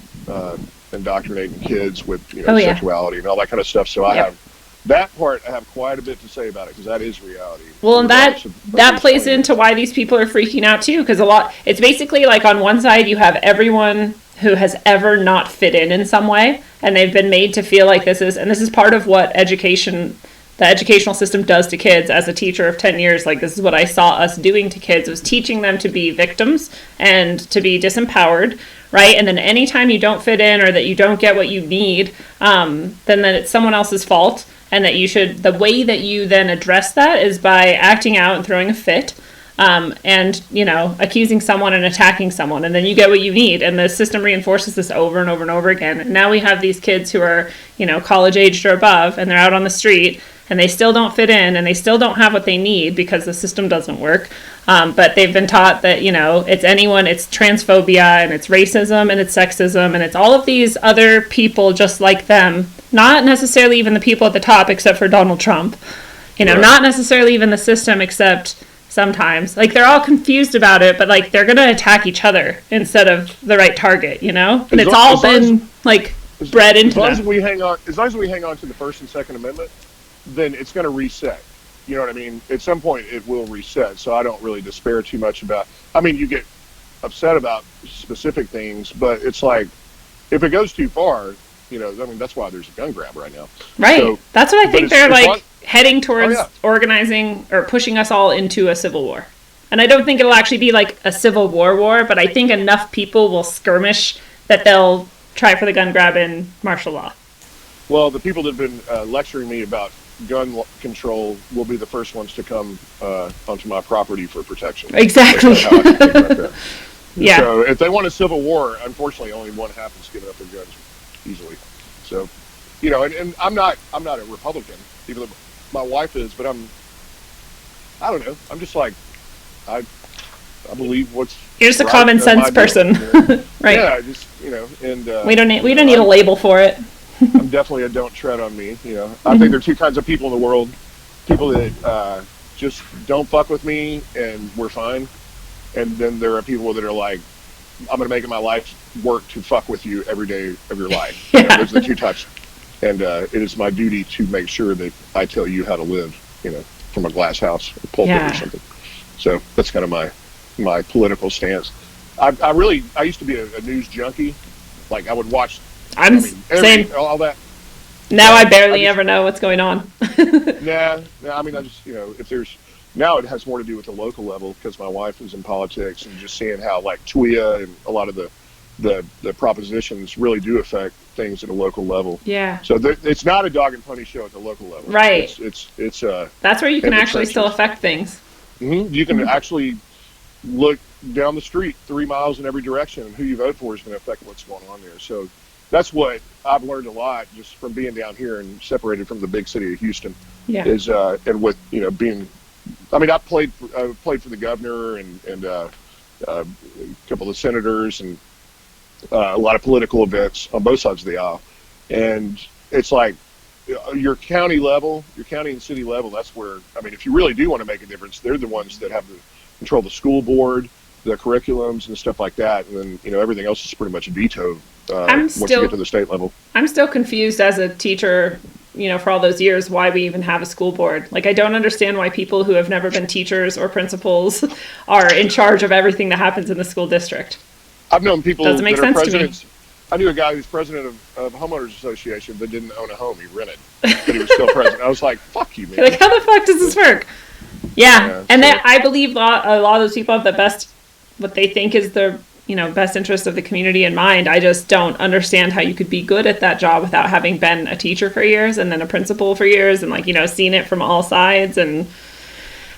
indoctrinating kids with sexuality and all that kind of stuff. So I have that part. I have quite a bit to say about it, because that is reality. Well, and that plays into why these people are freaking out too, because it's basically like on one side you have everyone who has ever not fit in some way, and they've been made to feel like this is part of what the educational system does to kids. As a teacher of 10 years, like this is what I saw us doing to kids, was teaching them to be victims and to be disempowered, right? And then anytime you don't fit in or that you don't get what you need, then it's someone else's fault, and that the way that you then address that is by acting out and throwing a fit, and accusing someone and attacking someone, and then you get what you need, and the system reinforces this over and over and over again. And now we have these kids who are college aged or above, and they're out on the street, and they still don't fit in, and they still don't have what they need because the system doesn't work. But they've been taught that it's transphobia, and it's racism, and it's sexism, and it's all of these other people just like them, not necessarily even the people at the top except for Donald Trump, not necessarily even the system except sometimes. Like, they're all confused about it, but like they're gonna attack each other instead of the right target, and it's all been bred into them. As long as we hang on to the First and Second Amendment, then it's going to reset. You know what I mean? At some point it will reset. So I don't really despair too much about, you get upset about specific things, but it's like, if it goes too far, that's why there's a gun grab right now. Right. So, that's what I think they're heading towards organizing or pushing us all into a civil war. And I don't think it'll actually be like a civil war, but I think enough people will skirmish that they'll try for the gun grab in martial law. Well, the people that have been lecturing me about gun control will be the first ones to come onto my property for protection. Exactly. Yeah. So if they want a civil war, unfortunately, only one happens giving up their guns easily. So, and I'm not a Republican, even though my wife is, but I don't know. I'm just like, I believe what's you're just a common sense person, right? Yeah, just and we don't need a label for it. I'm definitely a don't tread on me. I think there are two kinds of people in the world: people that just don't fuck with me and we're fine, and then there are people that are like, I'm going to make it my life work to fuck with you every day of your life. Yeah. Those are the two types. and it is my duty to make sure that I tell you how to live, from a glass house or pulpit or something. So that's kind of my political stance. I used to be a news junkie. Like I would watch. Same. All that. Now I barely ever know what's going on. Nah. I mean, I just if there's now it has more to do with the local level because my wife is in politics and just seeing how like TWIA and a lot of the propositions really do affect things at a local level. Yeah. So it's not a dog and pony show at the local level. Right. It's that's where you can actually still affect things. Mm-hmm. You can actually look down the street 3 miles in every direction, and who you vote for is going to affect what's going on there. So that's what I've learned a lot just from being down here and separated from the big city of Houston. Yeah. Is and with being, I mean, I played for the governor and a couple of senators and a lot of political events on both sides of the aisle, and it's like your county level, your county and city level. That's where, I mean, if you really do want to make a difference, they're the ones that have the control the school board, the curriculums and stuff like that, and then everything else is pretty much vetoed once you get to the state level. I'm still confused as a teacher, for all those years, why we even have a school board. Like, I don't understand why people who have never been teachers or principals are in charge of everything that happens in the school district. I've known people Doesn't make that are sense to me. presidents. I knew a guy who's president of Homeowners Association that didn't own a home; he rented, but he was still president. I was like, "Fuck you, man!" Like, how the fuck does this work? Yeah, and so. then I believe a lot of those people have the best, what they think is the best interest of the community in mind. I just don't understand how you could be good at that job without having been a teacher for years and then a principal for years and seen it from all sides and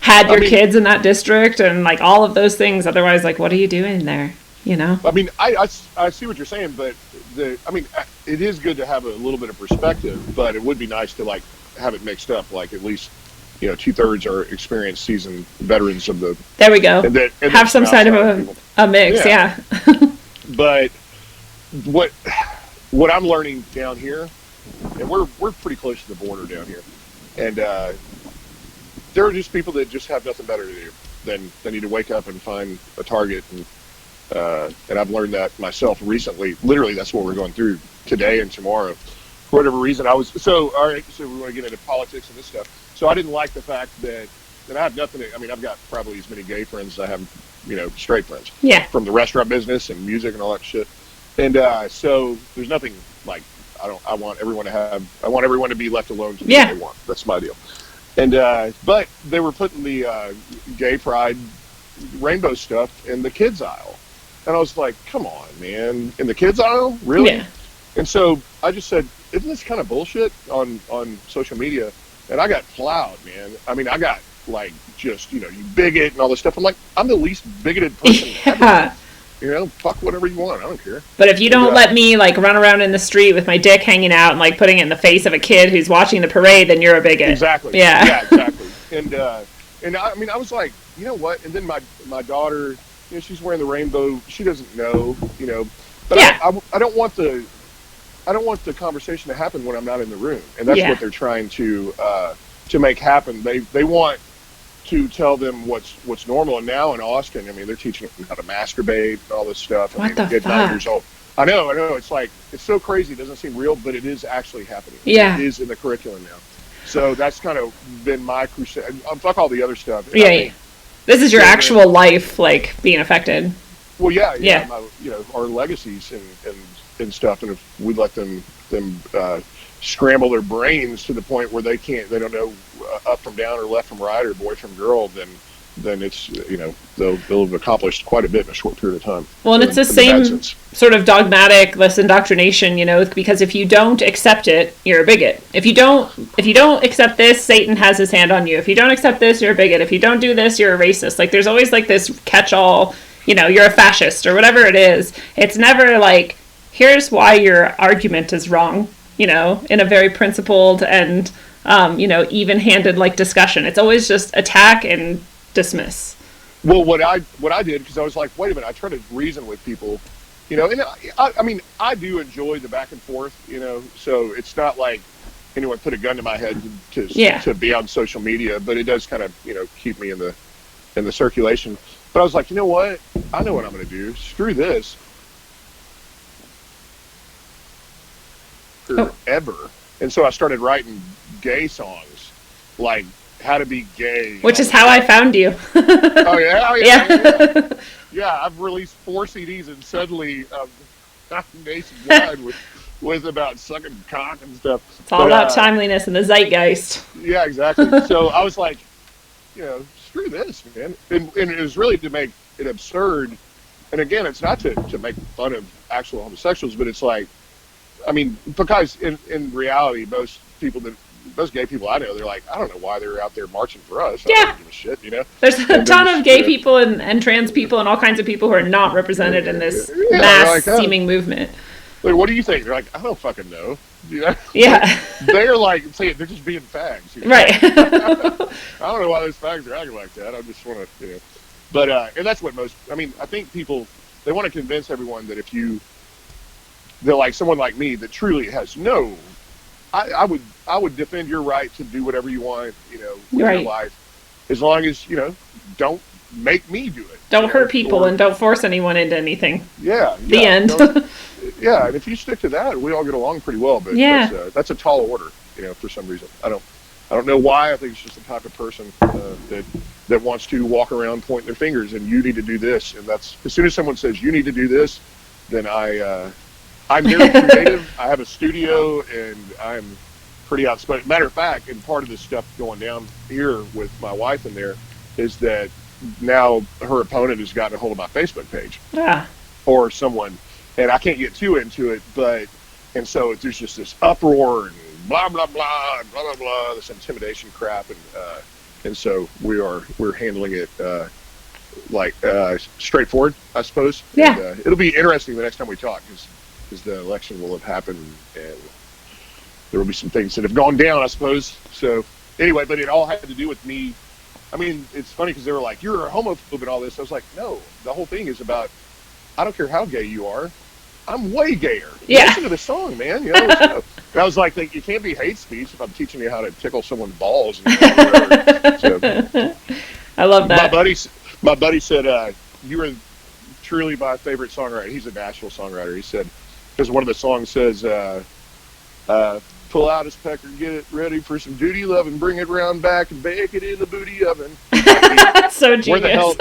had your kids in that district and like all of those things. Otherwise, like, what are you doing there? I mean, I see what you're saying, but it is good to have a little bit of perspective, but it would be nice to like have it mixed up, like at least 2/3 are experienced, seasoned veterans of the. There we go. And have some side of a mix, yeah. But what I'm learning down here, and we're pretty close to the border down here, and there are just people that just have nothing better to do than they need to wake up and find a target and I've learned that myself recently. Literally, that's what we're going through today and tomorrow. For whatever reason, all right, so we want to get into politics and this stuff. So I didn't like the fact that I have nothing I mean, I've got probably as many gay friends as I have, straight friends. Yeah. From the restaurant business and music and all that shit. And so there's nothing like, I want everyone to be left alone to do what they want. That's my deal. And, but they were putting the gay pride rainbow stuff in the kids aisle. And I was like, come on, man. In the kids aisle? Really? Yeah. And so I just said, isn't this kind of bullshit on social media? And I got plowed, man. I mean, I got like just, you bigot and all this stuff. I'm like, I'm the least bigoted person ever. Fuck whatever you want. I don't care. But if you don't let me like run around in the street with my dick hanging out and like putting it in the face of a kid who's watching the parade, then you're a bigot. Exactly. Yeah. Yeah, exactly. And I mean, I was like, you know what? And then my daughter, she's wearing the rainbow. She doesn't know, but I don't want the conversation to happen when I'm not in the room. And that's what they're trying to make happen. They want to tell them what's normal. And now in Austin, I mean, they're teaching them how to masturbate and all this stuff. What the fuck? 9 years old. I know. It's like, it's so crazy. It doesn't seem real, but it is actually happening. Yeah. It is in the curriculum now. So that's kind of been my crusade. Fuck all the other stuff. Yeah. This is your actual life, like, being affected. Well, yeah. Our legacies and stuff, and if we let them scramble their brains to the point where they don't know up from down or left from right or boy from girl, then it's they'll have accomplished quite a bit in a short period of time. Well, and it's the same sort of dogmatic indoctrination, because if you don't accept it, you're a bigot. If you don't accept this, Satan has his hand on you. If you don't accept this, you're a bigot. If you don't do this, you're a racist. Like, there's always like this catch-all, you're a fascist or whatever it is. It's never like, here's why your argument is wrong, in a very principled and even-handed like discussion. It's always just attack and dismiss. Well, what I did, because I was like, wait a minute, I try to reason with people, and I mean, I do enjoy the back and forth, so it's not like anyone put a gun to my head to be on social media, but it does kind of, keep me in the circulation. But I was like, you know what? I know what I'm going to do. Screw this. Forever. And so I started writing gay songs, like how to be gay. Which is how I found you. Oh yeah, Yeah. yeah. I've released 4 CDs, and suddenly I'm nationwide with about sucking cock and stuff. It's all about timeliness and the zeitgeist. Yeah, exactly. So I was like, screw this, man. And it was really to make it absurd. And again, it's not to make fun of actual homosexuals, but it's like, I mean, because in reality, most gay people I know, they're like, I don't know why they're out there marching for us. I don't give a shit, There's a ton of gay people and trans people and all kinds of people who are not represented in this mass seeming movement. Like, what do you think? They're like, I don't fucking know. Yeah. They're like, they're just being fags. Right. I don't know why those fags are acting like that. I just want to, But, and that's what I think people, they want to convince everyone that they're like someone like me that truly has I would defend your right to do whatever you want, with your life, as long as, don't make me do it. Don't hurt people and don't force anyone into anything. Yeah. The end. Yeah, and if you stick to that, we all get along pretty well. But that's a tall order, for some reason. I don't know why. I think it's just the type of person that wants to walk around pointing their fingers and you need to do this. And that's, as soon as someone says you need to do this, then I'm very creative. I have a studio and I'm pretty outspoken. Matter of fact, and part of this stuff going down here with my wife in there is that now her opponent has gotten a hold of my Facebook page. Yeah. Or someone, and I can't get too into it, and so there's just this uproar and blah blah blah and blah blah blah, this intimidation crap, and so we're handling it straightforward, I suppose. Yeah. And, it'll be interesting the next time we talk because the election will have happened and there will be some things that have gone down, I suppose. So anyway, but it all had to do with me. I mean, it's funny because they were like, "You're a homophobe" and all this. I was like, "No, the whole thing is about. I don't care how gay you are. I'm way gayer. Yeah. Listen to the song, man. And I was like, you can't be hate speech if I'm teaching you how to tickle someone's balls. And so, I love that. My buddy said, you are truly my favorite songwriter. He's a Nashville songwriter. He said, because one of the songs says, pull out his pecker, get it ready for some duty love, and bring it round back and bake it in the booty oven. So genius.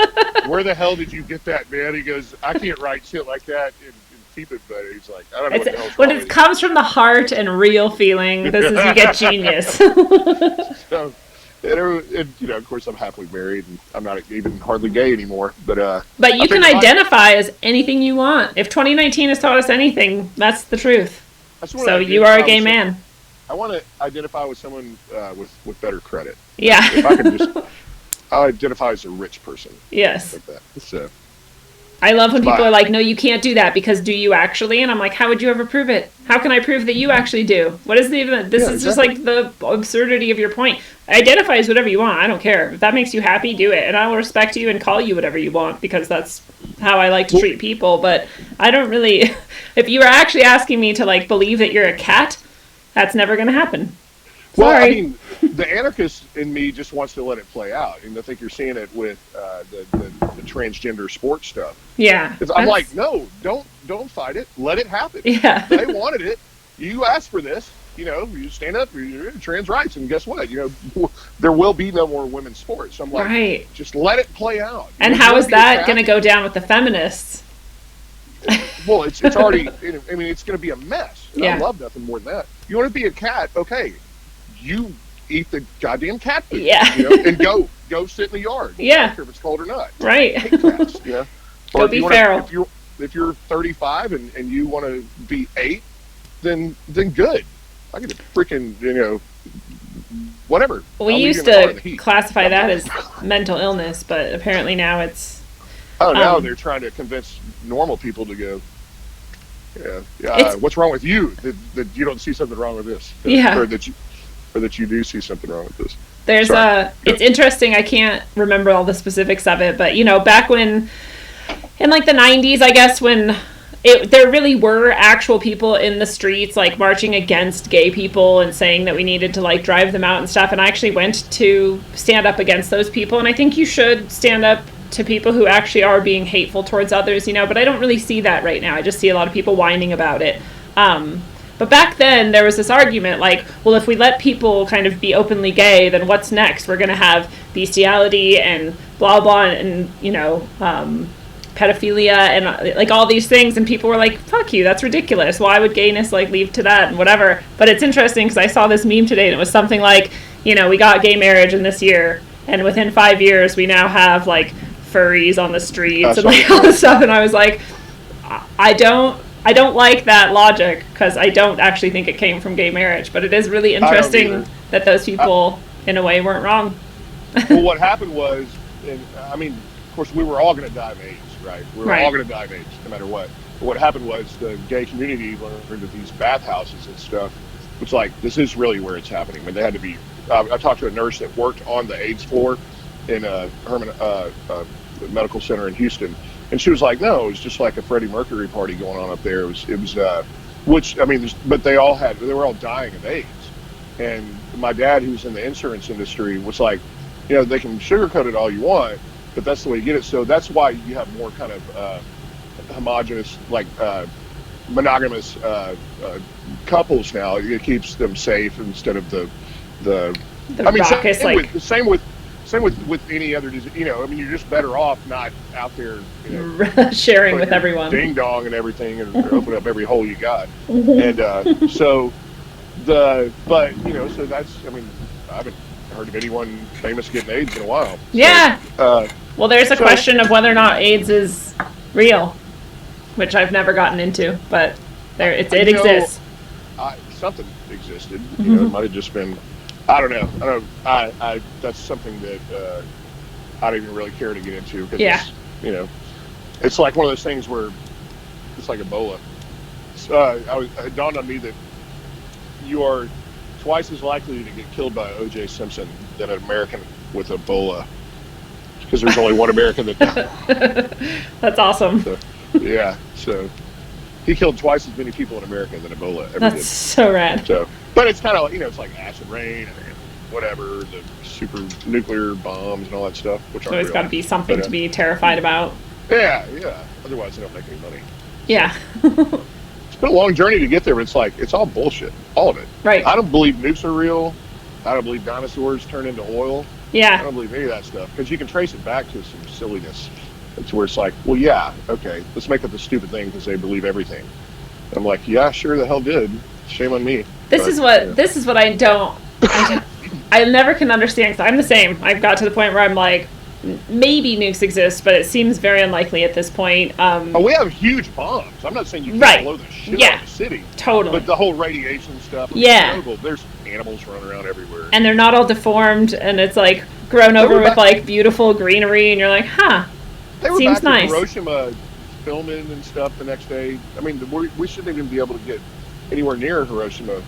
Where the hell did you get that, man? He goes, I can't write shit like that and keep it, but he's like, I don't know what the hell's when wrong it comes from the heart and real feeling, you get genius. So, and, of course, I'm happily married, and I'm not even hardly gay anymore. But you can identify as anything you want. If 2019 has taught us anything, that's the truth. So you are a gay man. I want to identify with someone with better credit. Yeah. If I can I'll identify as a rich person. Yes. Like that. So, I love when people are like, no, you can't do that because do you actually? And I'm like, how would you ever prove it? How can I prove that you actually do? What is just like the absurdity of your point. Identify as whatever you want. I don't care. If that makes you happy, do it. And I will respect you and call you whatever you want because that's how I like to treat people. But I don't really, if you were actually asking me to believe that you're a cat, that's never going to happen. Well, Sorry. I mean, the anarchist in me just wants to let it play out, and I think you're seeing it with the transgender sports stuff. Yeah, I'm like, no, don't fight it. Let it happen. Yeah, they wanted it. You asked for this. You stand up for your trans rights, and guess what? There will be no more women's sports. I'm like, right. Just let it play out. And how is that going to go down with the feminists? Well, it's already. I mean, it's going to be a mess. Yeah. I love nothing more than that. You want to be a cat? Okay. You eat the goddamn cat food, and go sit in the yard. Yeah, I don't care if it's cold or not. Right. I hate cats, Go be feral. If you're 35 and you want to be 8, then good. I get a freaking whatever. We used to classify that as mental illness, but apparently now it's. Oh, now they're trying to convince normal people to go. Yeah. What's wrong with you that you don't see something wrong with this? Or that you do see something wrong with this. There's it's interesting. I can't remember all the specifics of it, but back when in the 90s, I guess, when there really were actual people in the streets marching against gay people and saying that we needed to drive them out and stuff. And I actually went to stand up against those people. And I think you should stand up to people who actually are being hateful towards others, but I don't really see that right now. I just see a lot of people whining about it. But back then, there was this argument like, well, if we let people kind of be openly gay, then what's next? We're going to have bestiality and blah, blah, and pedophilia and like all these things. And people were like, fuck you, that's ridiculous. Why would gayness like lead to that and whatever? But it's interesting because I saw this meme today and it was something like, we got gay marriage in this year. And within 5 years, we now have like furries on the streets and like all this stuff. And I was like, I don't like that logic because I don't actually think it came from gay marriage. But it is really interesting that those people, in a way, weren't wrong. Well, what happened was, of course, we were all going to die of AIDS, right? We were all going to die of AIDS, no matter what. But what happened was the gay community learned that these bathhouses and stuff. It's like, this is really where it's happening. I mean, they had to be. I talked to a nurse that worked on the AIDS floor in Herman Medical Center in Houston. And she was like, no, it was just like a Freddie Mercury party going on up there. It was but they were all dying of AIDS. And my dad, who's in the insurance industry, was like, they can sugarcoat it all you want, but that's the way you get it. So that's why you have more kind of homogenous, like monogamous couples now. It keeps them safe instead of the same with any other disease. You're just better off not out there sharing with everyone, ding dong and everything, and open up every hole you got. And so that's. I haven't heard of anyone famous getting AIDS in a while. Yeah. Well, there's a question of whether or not AIDS is real, which I've never gotten into, but it exists. Something existed. It might have just been. I don't know. That's something that I don't even really care to get into because it's like one of those things where it's like Ebola. It dawned on me that you are twice as likely to get killed by O.J. Simpson than an American with Ebola, because there's only one American that died. That's awesome. So he killed twice as many people in America than Ebola ever did. So rad. But it's kind of it's like acid rain and whatever, the super nuclear bombs and all that stuff. Which so it's got to be something to be terrified about. Yeah. Otherwise, they don't make any money. Yeah. It's been a long journey to get there, but it's like it's all bullshit, all of it. Right. I don't believe nukes are real. I don't believe dinosaurs turn into oil. Yeah. I don't believe any of that stuff because you can trace it back to some silliness. It's where it's like, well, yeah, okay, let's make up the stupid thing because they believe everything. And I'm like, yeah, sure the hell did. Shame on me. This is what I don't. I never can understand because I'm the same. I've got to the point where I'm like, maybe nukes exist, but it seems very unlikely at this point. We have huge bombs. I'm not saying you can't blow the shit out of the city. Totally. But the whole radiation stuff. There's animals running around everywhere. And they're not all deformed, and it's like grown over with like beautiful greenery, and you're like, They were seems back nice. in Hiroshima filming and stuff the next day. I mean, we shouldn't even be able to get anywhere near Hiroshima.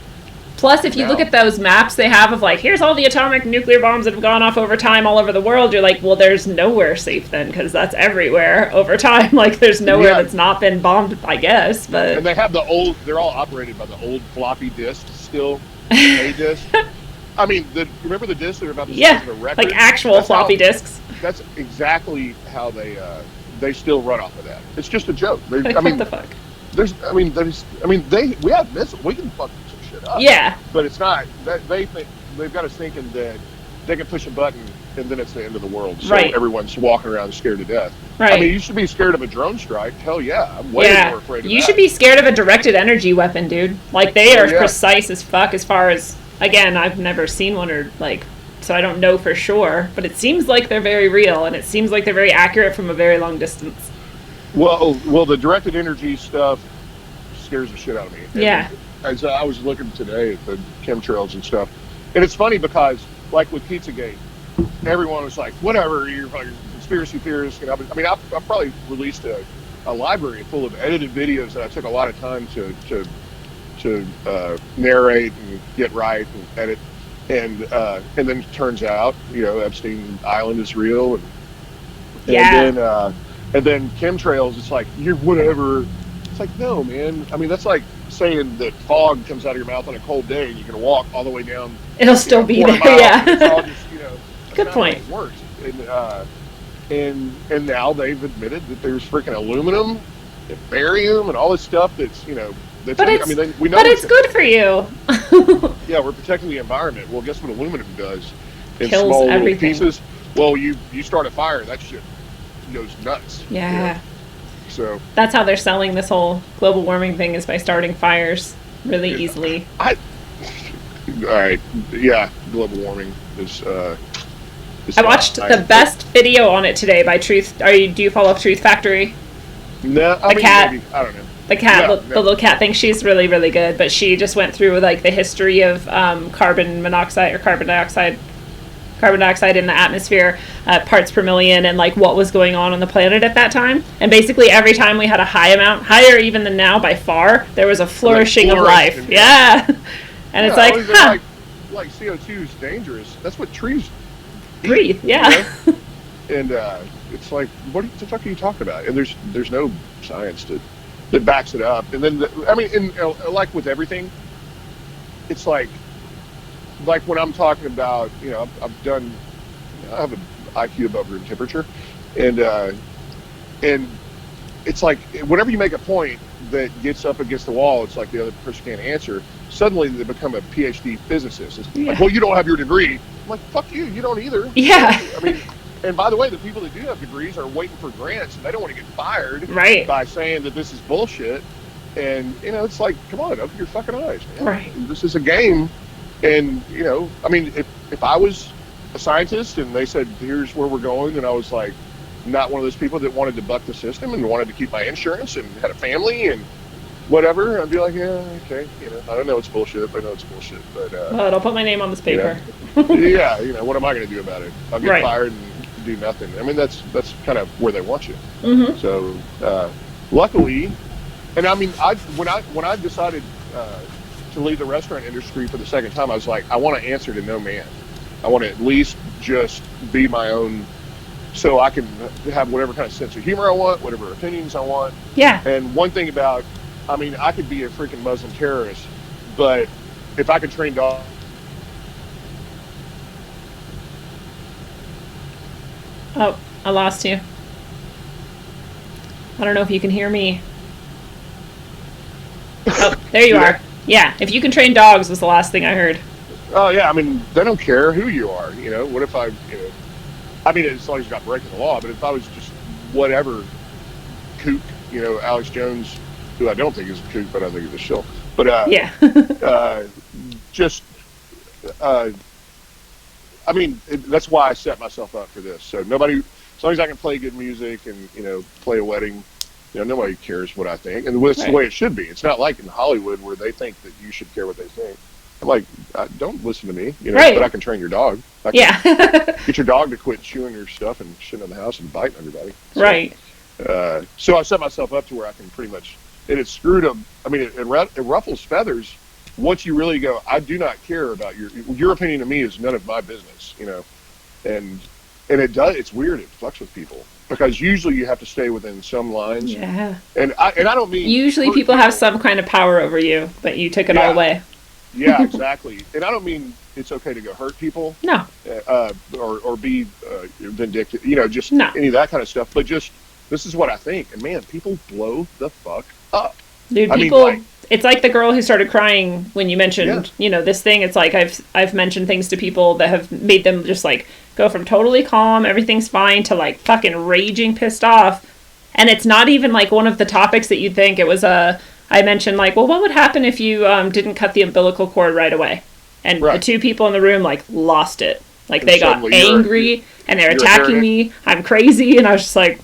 Plus, if you look at those maps they have of like, here's all the atomic nuclear bombs that have gone off over time all over the world, you're like, well, there's nowhere safe then, because that's everywhere over time. Like, there's nowhere that's not been bombed, I guess. But and they have they're all operated by the old floppy disks still, A disc. I mean, remember the discs that are about the size of a record? Like actual floppy disks. That's exactly how they still run off of that. It's just a joke. What the fuck? We have missiles. We can fuck some shit up. Yeah. But it's not. They think they've got us thinking that they can push a button and then it's the end of the world. So everyone's walking around scared to death. Right. I mean, you should be scared of a drone strike. Hell yeah. I'm way more afraid of that. You should be scared of a directed energy weapon, dude. Like, they are precise as fuck as far as, again, I've never seen one or, like, so I don't know for sure. But it seems like they're very real, and it seems like they're very accurate from a very long distance. Well, the directed energy stuff scares the shit out of me. Yeah. As I was looking today at the chemtrails and stuff, and it's funny because, like with Pizzagate, everyone was like, "Whatever, you're a conspiracy theorist." And I've probably released a library full of edited videos that I took a lot of time to narrate and get right and edit, and then it turns out, Epstein Island is real, and then chemtrails, it's like, you're whatever. It's like, no, man. I mean, that's like saying that fog comes out of your mouth on a cold day and you can walk all the way down. It'll still be there, It's all just, Good point. It works. And now they've admitted that there's freaking aluminum and barium and all this stuff that's, That's, But I it's mean, we know but it's good for you. Yeah, we're protecting the environment. Well, guess what aluminum does in Kills small little everything. pieces? Well, you start a fire, that shit goes nuts. Yeah. So That's how they're selling this whole global warming thing, is by starting fires really easily. I all right, yeah, global warming is. I watched the best video on it today by Truth. Do you follow Truth Factory? No, I mean, cat. maybe, I don't know. The cat, No, the little cat thing. She's really, really good. But she just went through like the history of carbon monoxide or carbon dioxide in the atmosphere, parts per million, and like what was going on the planet at that time. And basically, every time we had a high amount, higher even than now by far, there was a flourishing of life. Yeah, and it's like, huh. Like CO2 is dangerous. That's what trees breathe. Yeah. You know? And it's like, what the fuck are you talking about? And there's no science that backs it up. And then, like with everything, it's like when I'm talking about, I have an IQ above room temperature, and it's like whenever you make a point that gets up against the wall, it's like the other person can't answer. Suddenly they become a PhD physicist. It's like, well, you don't have your degree. I'm like, fuck you, you don't either. Yeah. I mean, and by the way, the people that do have degrees are waiting for grants, and they don't want to get fired by saying that this is bullshit. And it's like, come on, open your fucking eyes, man. Right. This is a game. And I mean, if I was a scientist and they said, here's where we're going, and I was like, not one of those people that wanted to buck the system and wanted to keep my insurance and had a family and whatever, I'd be like, yeah, okay, I don't know it's bullshit, but I know it's bullshit. But I'll put my name on this paper. Yeah, what am I going to do about it? I'll get fired and do nothing. I mean, that's kind of where they want you. Mm-hmm. So luckily, and I mean, when I decided to leave the restaurant industry for the second time, I was like, I want to answer to no man. I want to at least just be my own, so I can have whatever kind of sense of humor I want, whatever opinions I want. Yeah. And one thing about, I mean, I could be a freaking Muslim terrorist, but if I could train dogs. Oh, I lost you. I don't know if you can hear me. Oh, there you are. Yeah, if you can train dogs was the last thing I heard. Oh, yeah, I mean, they don't care who you are, What if I mean, as long as you're not breaking the law, but if I was just whatever kook, Alex Jones, who I don't think is a kook, but I think he's a shill. But, I mean, that's why I set myself up for this. So nobody, as long as I can play good music and, play a wedding, nobody cares what I think. And that's the way it should be. It's not like in Hollywood where they think that you should care what they think. I'm like, don't listen to me, but I can train your dog. Get your dog to quit chewing your stuff and shitting on the house and biting everybody. So, right. So I set myself up to where I can pretty much, and it's screwed them. I mean, it ruffles feathers once you really go, I do not care about your opinion of me is none of my business, and it does, it's weird. It fucks with people because usually you have to stay within some lines. Yeah. And I don't mean. Usually people have some kind of power over you, but you took it all away. Yeah, exactly. And I don't mean it's okay to go hurt people. No. Or be vindictive, just any of that kind of stuff. But just, this is what I think. And man, people blow the fuck up. Dude, it's like the girl who started crying when you mentioned, this thing. It's like I've mentioned things to people that have made them just like go from totally calm, everything's fine, to like fucking raging pissed off. And it's not even like one of the topics that you'd think. It was I mentioned like, well, what would happen if you didn't cut the umbilical cord right away? And the two people in the room like lost it. Like they got angry and they're attacking me. I'm crazy. And I was just like,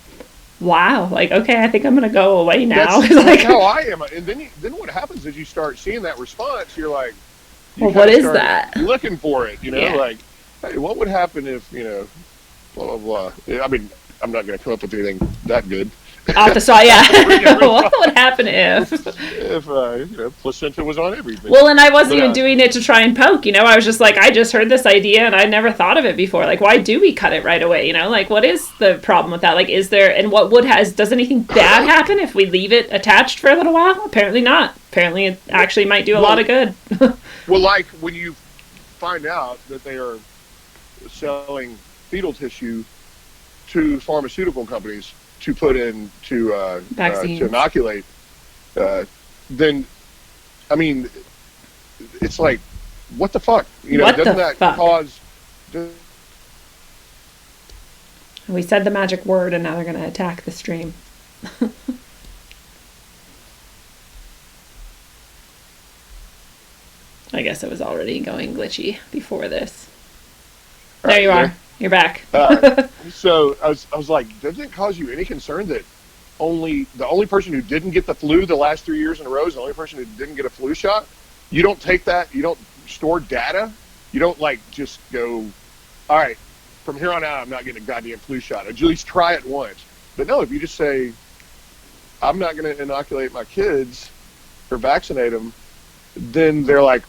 wow, like, okay, I think I'm going to go away now. That's how I am. And then what happens is you start seeing that response. You're like, well, what is that? Looking for it, like, hey, what would happen if, blah, blah, blah. I mean, I'm not going to come up with anything that good. Off the side, yeah. What would happen if placenta was on everything? Well, and I wasn't even doing it to try and poke, I was just like, I just heard this idea and I never thought of it before. Like, why do we cut it right away? Like, what is the problem with that? Like, is there, and does anything bad happen if we leave it attached for a little while? Apparently not. Apparently it actually might do a lot of good. Well, like when you find out that they are selling fetal tissue to pharmaceutical companies to put in to inoculate, then I mean, it's like, what the fuck? What Doesn't the that fuck? cause? We said the magic word, and now they're going to attack the stream. I guess it was already going glitchy before this. All There right, you you there? are. You're back. So I was like, doesn't it cause you any concern that the only person who didn't get the flu the last 3 years in a row is the only person who didn't get a flu shot? You don't take that. You don't store data. You don't like just go, all right, from here on out, I'm not getting a goddamn flu shot. At least try it once. But no, if you just say, I'm not going to inoculate my kids or vaccinate them, then they're like,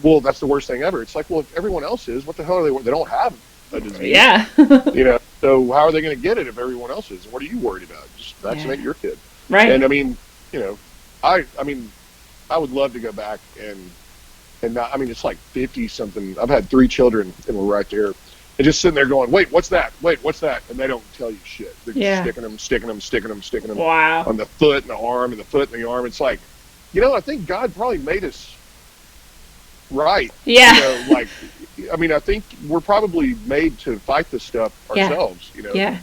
well, that's the worst thing ever. It's like, well, if everyone else is, what the hell are they? They don't have a disease. Yeah. So how are they going to get it if everyone else is? What are you worried about? Just vaccinate your kid. Right. And I mean, I mean, I would love to go back and not, I mean, it's like 50 something. I've had 3 children and we're right there. And just sitting there going, wait, what's that? Wait, what's that? And they don't tell you shit. They're just sticking them Wow. on the foot and the arm and the foot and the arm. It's like, I think God probably made us right. Yeah. I mean, I think we're probably made to fight this stuff ourselves, Yeah.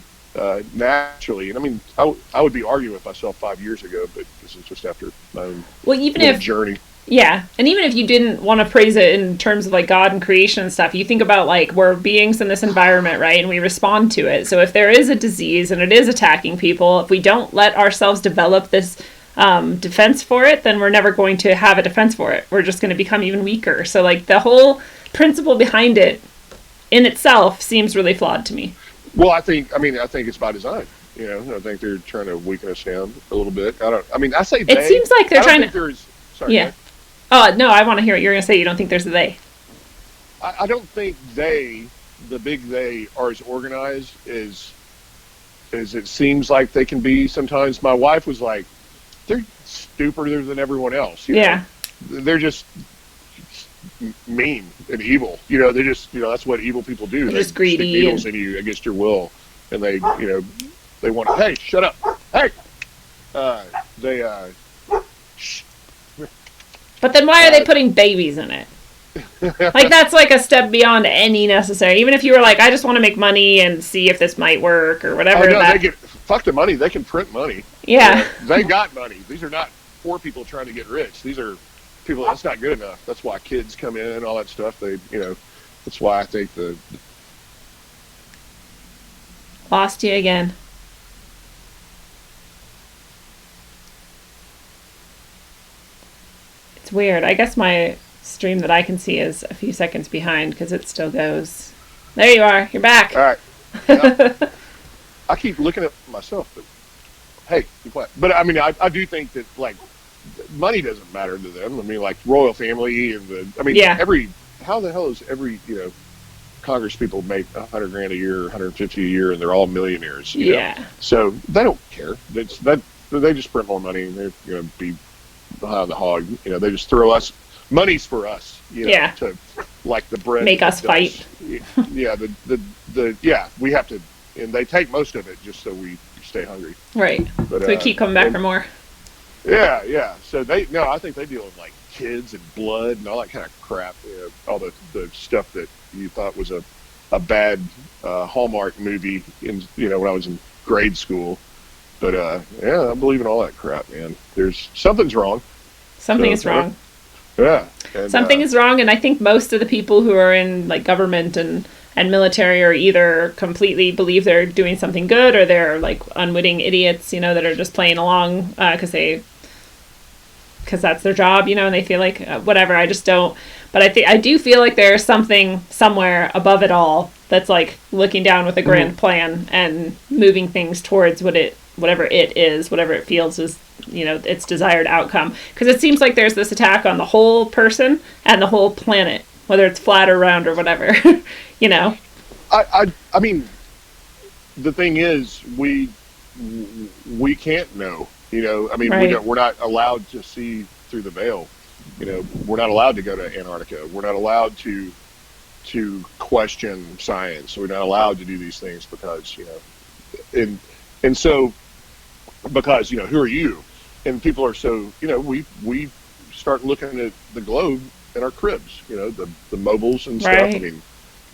Naturally. And I mean, I would be arguing with myself 5 years ago, but this is just after my own journey. Yeah, and even if you didn't want to praise it in terms of like God and creation and stuff, you think about like we're beings in this environment, right? And we respond to it. So if there is a disease and it is attacking people, if we don't let ourselves develop this defense for it, then we're never going to have a defense for it. We're just going to become even weaker. So like the whole principle behind it in itself seems really flawed to me. Well, I think it's by design. I think they're trying to weaken us down a little bit. I say it seems like they're trying to. Sorry. Yeah. Oh, no, I want to hear what you're going to say. You don't think there's a they. I don't think the big they, are as organized as it seems like they can be sometimes. My wife was like, they're stupider than everyone else. Yeah. They're just mean and evil. They just, that's what evil people do. They're they just greedy. Stick needles in you against your will. And they, they want to, hey, shut up. Hey! Shh. But then why are they putting babies in it? Like, that's like a step beyond any necessary. Even if you were like, I just want to make money and see if this might work or whatever. Fuck the money. They can print money. Yeah. They got money. These are not poor people trying to get rich. These are people, that's not good enough. That's why kids come in and all that stuff. That's why I think Lost you again. It's weird. I guess my stream that I can see is a few seconds behind because it still goes. There you are. You're back. All right. I keep looking at myself, but hey, be quiet. But I mean, I do think that like money doesn't matter to them. I mean, like royal family and how the hell is every Congress people make $100,000 a year, 150 a year, and they're all millionaires. Yeah. So they don't care. They just print more money, and they're going to be behind the hog. They just throw us money's for us. To like the bread. Make us fight. Yeah. We have to, and they take most of it just so we stay hungry. Right. But, so we keep coming back for more. Yeah. So I think they deal with like kids and blood and all that kind of crap. All the stuff that you thought was a bad Hallmark movie when I was in grade school. But I believe in all that crap, man. Something's wrong. Something is wrong. Yeah. Something is wrong, and I think most of the people who are in like government and military are either completely believe they're doing something good, or they're like unwitting idiots, that are just playing along because that's their job, and they feel like whatever. I just don't. But I do feel like there's something somewhere above it all that's like looking down with a grand plan and moving things towards whatever it feels is its desired outcome. Because it seems like there's this attack on the whole person and the whole planet, whether it's flat or round or whatever. I mean, the thing is, we can't know. I mean, right. We're not allowed to see through the veil. We're not allowed to go to Antarctica. We're not allowed to question science. We're not allowed to do these things because and so because who are you? And people are so we start looking at the globe in our cribs, the mobiles and stuff. I Right. mean,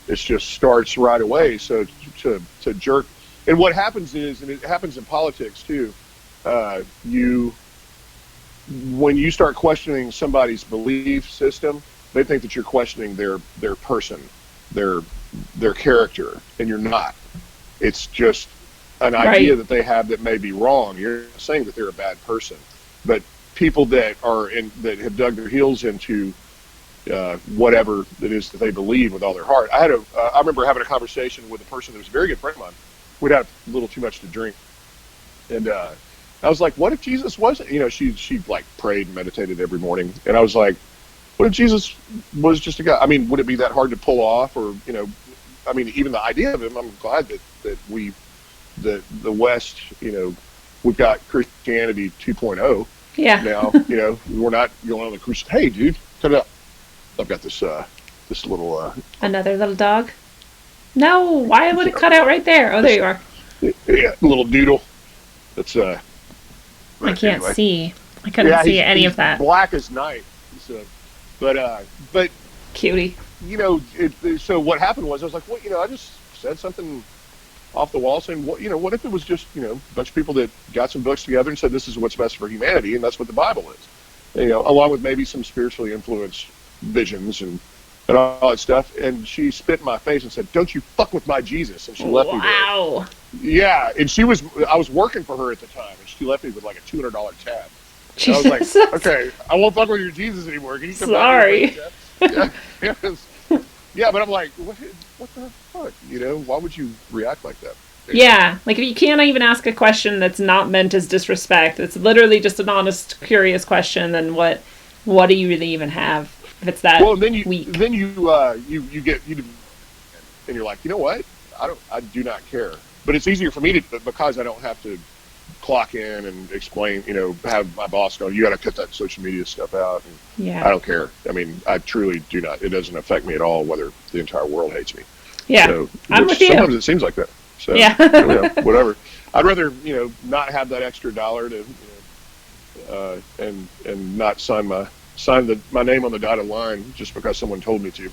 it just starts right away. So to jerk, and what happens is, and it happens in politics too, you when you start questioning somebody's belief system, they think that you're questioning their person, their their character, and you're not. It's just an idea Right. that they have that may be wrong. You're not saying that they're a bad person, but people that have dug their heels into whatever it is that they believe with all their heart. I remember having a conversation with a person that was a very good friend of mine. We'd had a little too much to drink, and I was like, "What if Jesus wasn't?" She like prayed and meditated every morning, and I was like, "What if Jesus was just a guy?" I mean, would it be that hard to pull off, or I mean, even the idea of him. I'm glad that the West, we've got Christianity 2.0 Yeah. now. We're not going on the cruise. Hey, dude, cut it up. I've got this little Another little dog. No, why would it cut out right there? Oh, there this you are. little doodle. That's I can't anyway. see. I couldn't Yeah, see any he's of that. black as night. So, but Cutie. so what happened was I was like, well, I just said something off the wall saying, what if it was just a bunch of people that got some books together and said this is what's best for humanity, and that's what the Bible is, along with maybe some spiritually influenced visions and all that stuff. And she spit in my face and said, "Don't you fuck with my Jesus," and she left me there. Wow. Yeah, and I was working for her at the time, and she left me with like a $200 tab. And I was like, Jesus. okay, I won't fuck with your Jesus anymore. Can you come Sorry. back here? Yeah, yeah, but I'm like, what the fuck? Why would you react like that? Yeah, like if you can't even ask a question that's not meant as disrespect, it's literally just an honest, curious question, then what do you really even have if it's that Well, and then you weak? then you get and you're like, you know what? I do not care. But it's easier for me to, because I don't have to clock in and explain, have my boss go, you got to cut that social media stuff out. And I Yeah. don't care. I mean, I truly do not. It doesn't affect me at all whether the entire world hates me. Yeah. So, I'm with you. sometimes it seems like that. So, Yeah. whatever. I'd rather, not have that extra dollar to, and not sign my name on the dotted line just because someone told me to.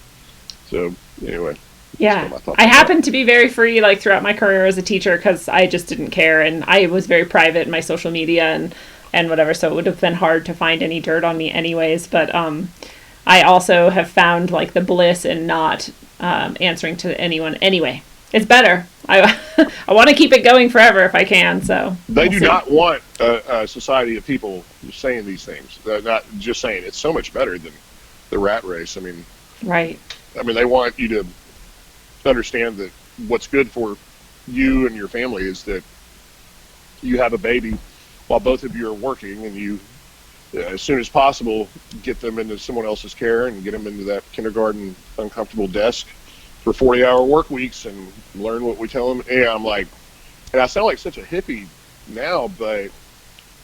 So anyway. Yeah. my thoughts I on that. happened to be very free like throughout my career as a teacher because I just didn't care, and I was very private in my social media and whatever, so it would have been hard to find any dirt on me anyways. But I also have found like the bliss in not answering to anyone anyway. It's better. I I want to keep it going forever if I can. So They we'll do see. not want a society of people saying these things. They're not just saying it's so much better than the rat race. Right. They want you to understand that what's good for you and your family is that you have a baby while both of you are working, and you, as soon as possible, get them into someone else's care and get them into that kindergarten uncomfortable desk for 40-hour work weeks and learn what we tell them. And I'm like, and I sound like such a hippie now, but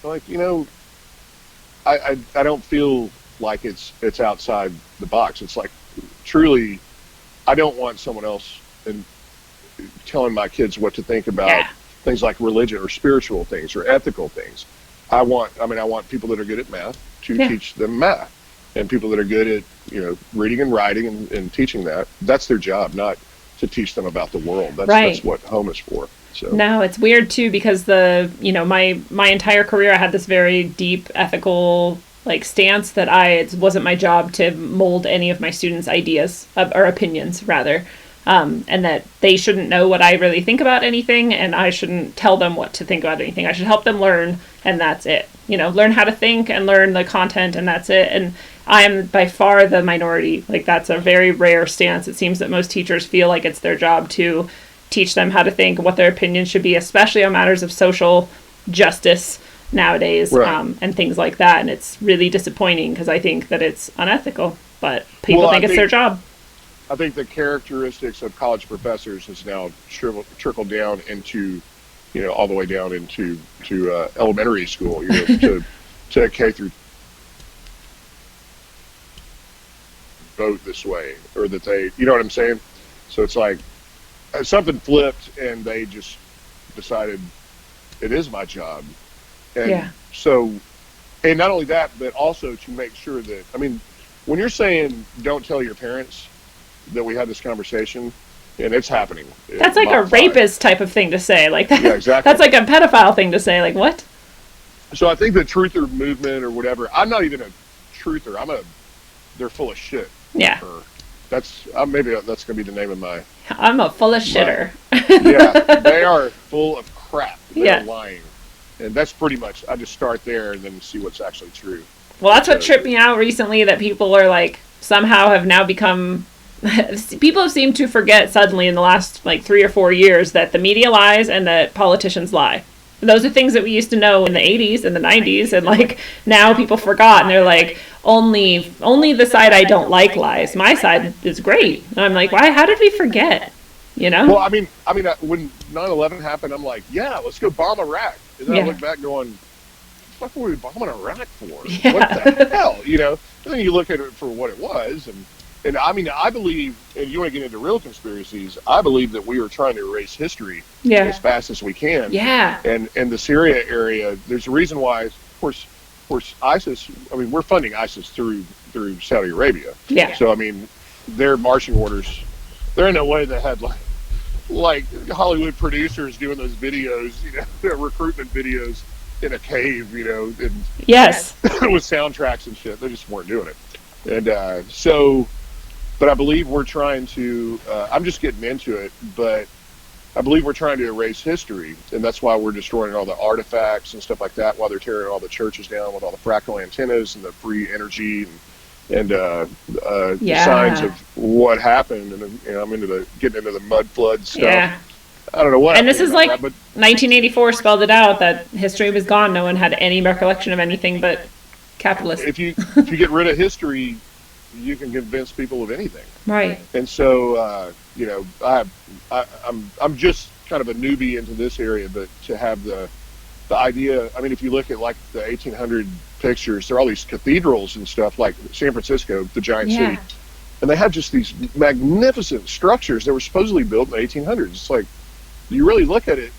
like, I don't feel like it's outside the box. It's like, truly, I don't want someone else and telling my kids what to think about Yeah. things like religion or spiritual things or ethical things. I want people that are good at math to Yeah. teach them math, and people that are good at reading and writing and teaching that. That's their job, not to teach them about the world. That's Right. that's what home is for. So No, it's weird too because my entire career I had this very deep ethical like stance that it wasn't my job to mold any of my students' ideas or opinions rather, and that they shouldn't know what I really think about anything, and I shouldn't tell them what to think about anything. I should help them learn, and that's it. Learn how to think and learn the content, and that's it. And I am by far the minority. Like that's a very rare stance. It seems that most teachers feel like it's their job to teach them how to think, what their opinions should be, especially on matters of social justice nowadays, Right. and things like that. And it's really disappointing because I think that it's unethical, but people Well, think it's their job. I think the characteristics of college professors has now trickled down into, all the way down into elementary school, to K through vote this way, or that they, you know what I'm saying? So it's like something flipped, and they just decided it is my job, and Yeah. so And not only that, but also to make sure that, I mean, when you're saying don't tell your parents that we had this conversation, and it's happening. That's like a rapist type of thing to say. Like that. Yeah, exactly. That's like a pedophile thing to say. Like what? So I think the truther movement or whatever, I'm not even a truther. They're full of shit. Yeah. Maybe that's going to be the name of my. I'm a full of shitter. Yeah, they are full of crap. They're yeah. lying. And that's pretty much, I just start there and then see what's actually true. Well, that's what tripped me out recently, that people are like, somehow have now become, people have seemed to forget suddenly in the last like 3 or 4 years that the media lies and that politicians lie. Those are things that we used to know in the 80s and the 90s, and like now people forgot, and they're like, only the side I don't like lies. My side is great. And I'm like, why? How did we forget? You know? Well, I mean, when 9/11 happened, I'm like, yeah, let's go bomb Iraq. And then I look back going, what the fuck were we bombing Iraq for? Yeah. What the hell? You know? And then you look at it for what it was, and I mean, I believe, and you want to get into real conspiracies, I believe that we are trying to erase history as fast as we can. Yeah. And in the Syria area, there's a reason why, of course, ISIS, I mean, we're funding ISIS through Saudi Arabia. Yeah. So, I mean, their marching orders, there ain't no way they had like Hollywood producers doing those videos, recruitment videos in a cave, and yes, with soundtracks and shit. They just weren't doing it. And but I believe we're trying to, I'm just getting into it, but I believe we're trying to erase history, and that's why we're destroying all the artifacts and stuff like that, while they're tearing all the churches down with all the fractal antennas and the free energy and signs of what happened. And I'm getting into the mud flood stuff. Yeah. I don't know what. And this is like, 1984 spelled it out, that history was gone. No one had any recollection of anything but capitalism. If you get rid of history, you can convince people of anything. Right. And so, I'm just kind of a newbie into this area, but to have the idea, I mean, if you look at like the 1800 pictures, there are all these cathedrals and stuff, like San Francisco, the giant city, and they have just these magnificent structures that were supposedly built in the 1800s. It's like, you really look at it,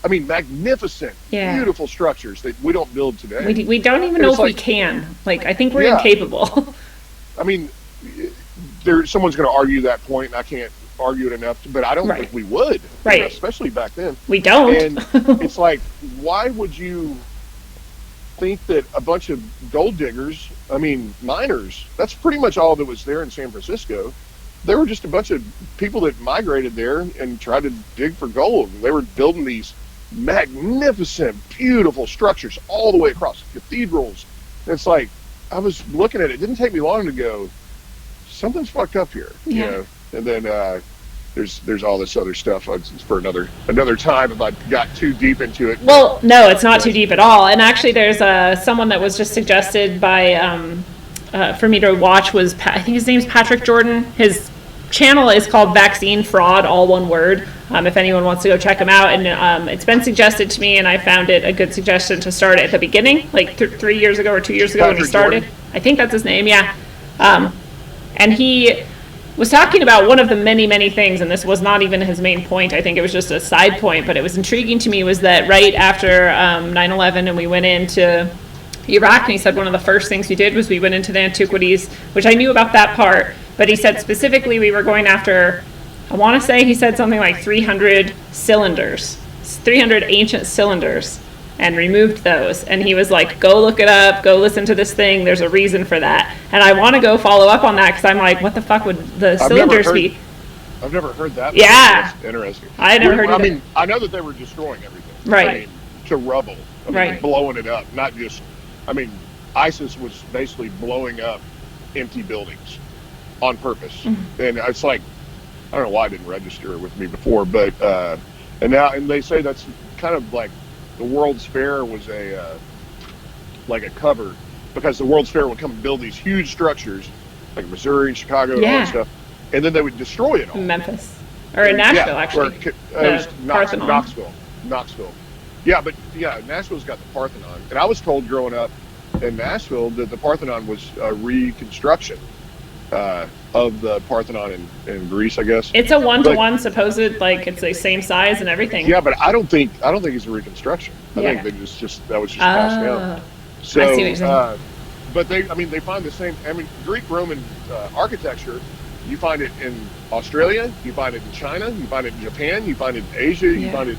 I mean, magnificent, beautiful structures that we don't build today. We don't even know if we can. Like, I think we're incapable. I mean, someone's going to argue that point, and I can't argue it enough, but I don't think we would, especially back then. We don't. And it's like, why would you think that a bunch of gold diggers, I mean, miners, that's pretty much all that was there in San Francisco. There were just a bunch of people that migrated there and tried to dig for gold. They were building these magnificent, beautiful structures all the way across, cathedrals. And it's like, I was looking at it. It didn't take me long to go, something's fucked up here. Yeah. And then there's all this other stuff. It's for another time if I got too deep into it. Well, no, it's not too deep at all. And actually, there's someone that was just suggested by for me to watch was, I think his name's Patrick Jordan. His channel is called Vaccine Fraud, all one word. If anyone wants to go check him out. And it's been suggested to me, and I found it a good suggestion to start at the beginning, like 3 years ago or 2 years ago when he started. Jordan. I think that's his name, yeah. And he was talking about one of the many, many things, and this was not even his main point. I think it was just a side point, but it was intriguing to me, was that right after 9/11 and we went into Iraq, and he said one of the first things we did was we went into the antiquities, which I knew about that part, but he said specifically we were going after, I want to say he said something like 300 cylinders, 300 ancient cylinders, and removed those. And he was like, go look it up, go listen to this thing, there's a reason for that. And I want to go follow up on that, because I'm like, what the fuck would the cylinders be? I've never heard that. Yeah. That's interesting. I never heard of it. I mean, I know that they were destroying everything. Right. I mean, to rubble. I mean, blowing it up, not just, I mean, ISIS was basically blowing up empty buildings on purpose. Mm-hmm. And it's like, I don't know why it didn't register with me before, but, and they say that's kind of like, the World's Fair was like a cover, because the World's Fair would come and build these huge structures, like Missouri and Chicago and all that stuff, and then they would destroy it all. Memphis. Or in Nashville, actually. It was Knoxville. Yeah, but Nashville's got the Parthenon. And I was told growing up in Nashville that the Parthenon was a reconstruction of the Parthenon in Greece, I guess. It's a one-to-one supposed, like it's the same size and everything. Yeah, but I don't think it's a reconstruction. I think they just that was just passed down. I see what you're So, saying. but they find the same. I mean, Greek Roman architecture. You find it in Australia. You find it in China. You find it in Japan. You find it in Asia. You Yeah. find it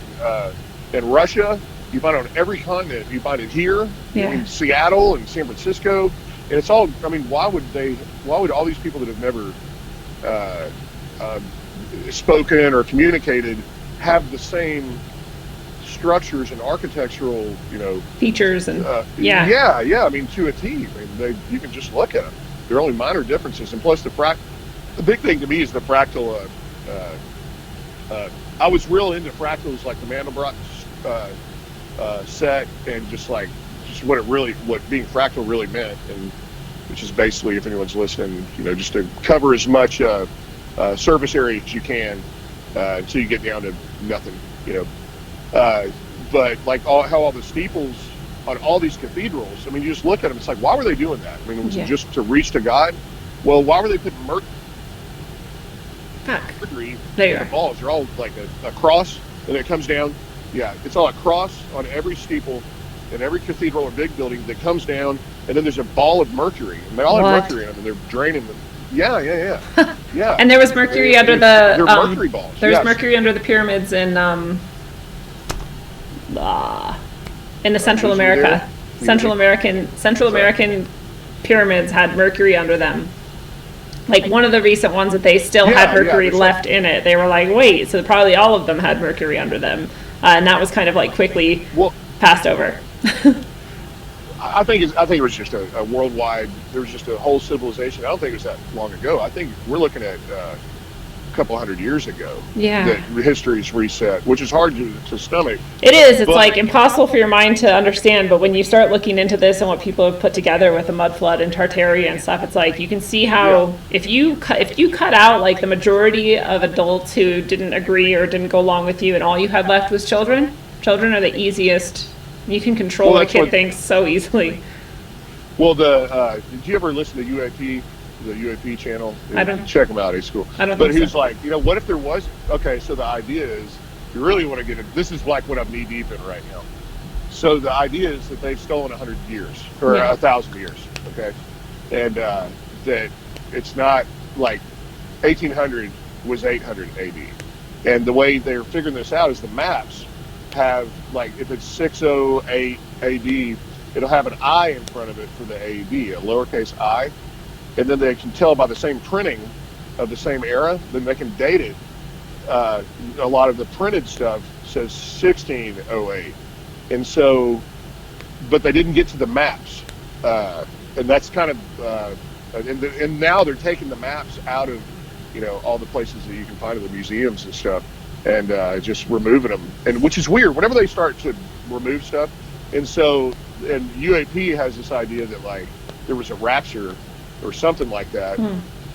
in Russia. You find it on every continent. You find it here. Yeah. In Seattle and San Francisco. And it's all. I mean, why would they? Why would all these people that have never uh, uh, spoken or communicated have the same structures and architectural, Features and yeah. I mean, to a T. I mean, you can just look at them. There are only minor differences, and plus the big thing to me is the fractal. I was real into fractals, like the Mandelbrot set, and just what being fractal really meant, and which is basically, if anyone's listening, just to cover as much surface area as you can until you get down to nothing, but like how all the steeples on all these cathedrals, I mean, you just look at them, it's like, why were they doing that? I mean, was it just to reach to God? Well, why were they putting mercury in the balls? They're all like a cross, and it comes down. Yeah, it's all a cross on every steeple in every cathedral or big building that comes down, and then there's a ball of mercury, and they all have mercury in them, and they're draining them. Yeah. And there was mercury under the they're mercury balls. There was mercury under the pyramids in the Central America. Central American pyramids had mercury under them. Like one of the recent ones that they still had mercury left in it. They were like, wait, so probably all of them had mercury under them, and that was kind of like quickly passed over. I think it was just a worldwide. There was just a whole civilization. I don't think it was that long ago. I think we're looking at a couple hundred years ago. Yeah. That history's reset, which is hard to stomach. It is. It's like impossible for your mind to understand. But when you start looking into this and what people have put together with the mud flood and Tartaria and stuff, it's like you can see how if you cut out like the majority of adults who didn't agree or didn't go along with you, and all you had left was children. Children are the easiest. You can control what a kid thinks so easily. Well, did you ever listen to UAP, the UAP channel? I don't. Check him out. He's cool. I don't. But he was like, what if there was? Okay, so the idea is, you really want to get it. This is like what I'm knee deep in right now. So the idea is that they've stolen 100 years or 1,000 years. Okay, and that it's not like 1800 was 800 AD, and the way they're figuring this out is the maps have, like, if it's 608 AD, it'll have an I in front of it for the AD, a lowercase I, and then they can tell by the same printing of the same era, then they can date it. A lot of the printed stuff says 1608, and so, but they didn't get to the maps, and that's kind of, and now they're taking the maps out of, all the places that you can find in the museums and stuff, and just removing them, and which is weird whenever they start to remove stuff. And so, and UAP has this idea that like there was a rapture or something like that,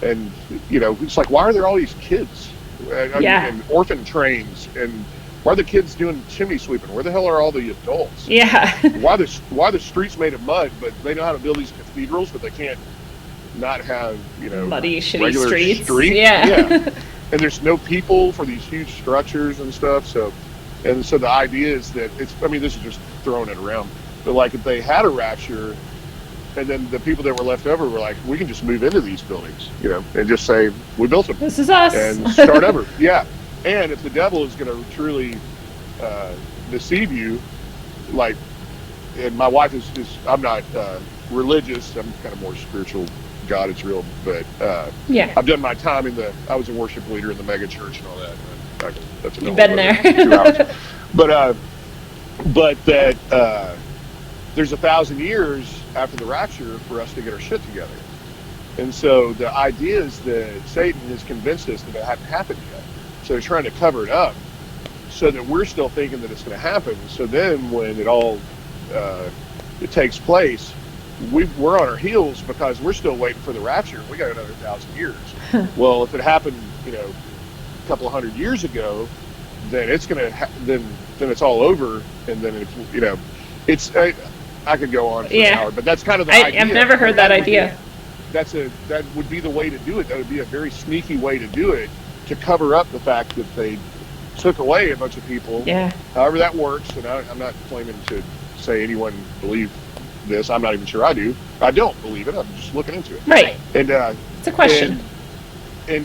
and it's like, why are there all these kids and orphan trains, and why are the kids doing chimney sweeping? Where the hell are all the adults? why the streets made of mud, but they know how to build these cathedrals, but they can't not have muddy, shitty streets. And there's no people for these huge structures and stuff. So the idea is that this is just throwing it around. But like if they had a rapture, and then the people that were left over were like, we can just move into these buildings, and just say, we built them. This is us. And start over. Yeah. And if the devil is going to truly deceive you, like, and my wife is I'm not religious, I'm kind of more spiritual. God is real, but I've done my time I was a worship leader in the mega church and all that. That's You've been there. 2 hours. But that there's 1,000 years after the rapture for us to get our shit together. And so the idea is that Satan has convinced us that it hadn't happened yet. So they're trying to cover it up so that we're still thinking that it's going to happen. So then when it all it takes place, we're on our heels because we're still waiting for the rapture. We got another 1,000 years. Well, if it happened, a couple of 100 years ago, then it's gonna then it's all over, and then it's I could go on for an hour, but that's kind of the idea. I've never heard that idea. That would be the way to do it. That would be a very sneaky way to do it, to cover up the fact that they took away a bunch of people. Yeah. However that works, and I'm not claiming to say anyone believe this. I'm not even sure I do. I don't believe it. I'm just looking into it. Right. And It's a question.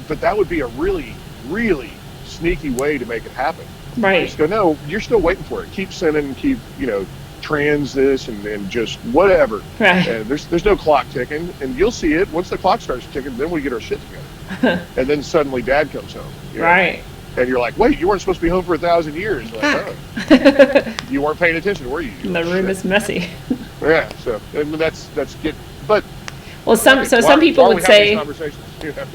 but that would be a really, really sneaky way to make it happen. Right. Just go, no, you're still waiting for it. Keep sending, keep, trans this and just whatever. Right. And there's no clock ticking, and you'll see it once the clock starts ticking. Then we get our shit together, and then suddenly Dad comes home. Right. And you're like, wait, you weren't supposed to be home for 1,000 years. Like, oh, you weren't paying attention, were you? The room is messy. Yeah. So and that's good, but. Well, some people would say,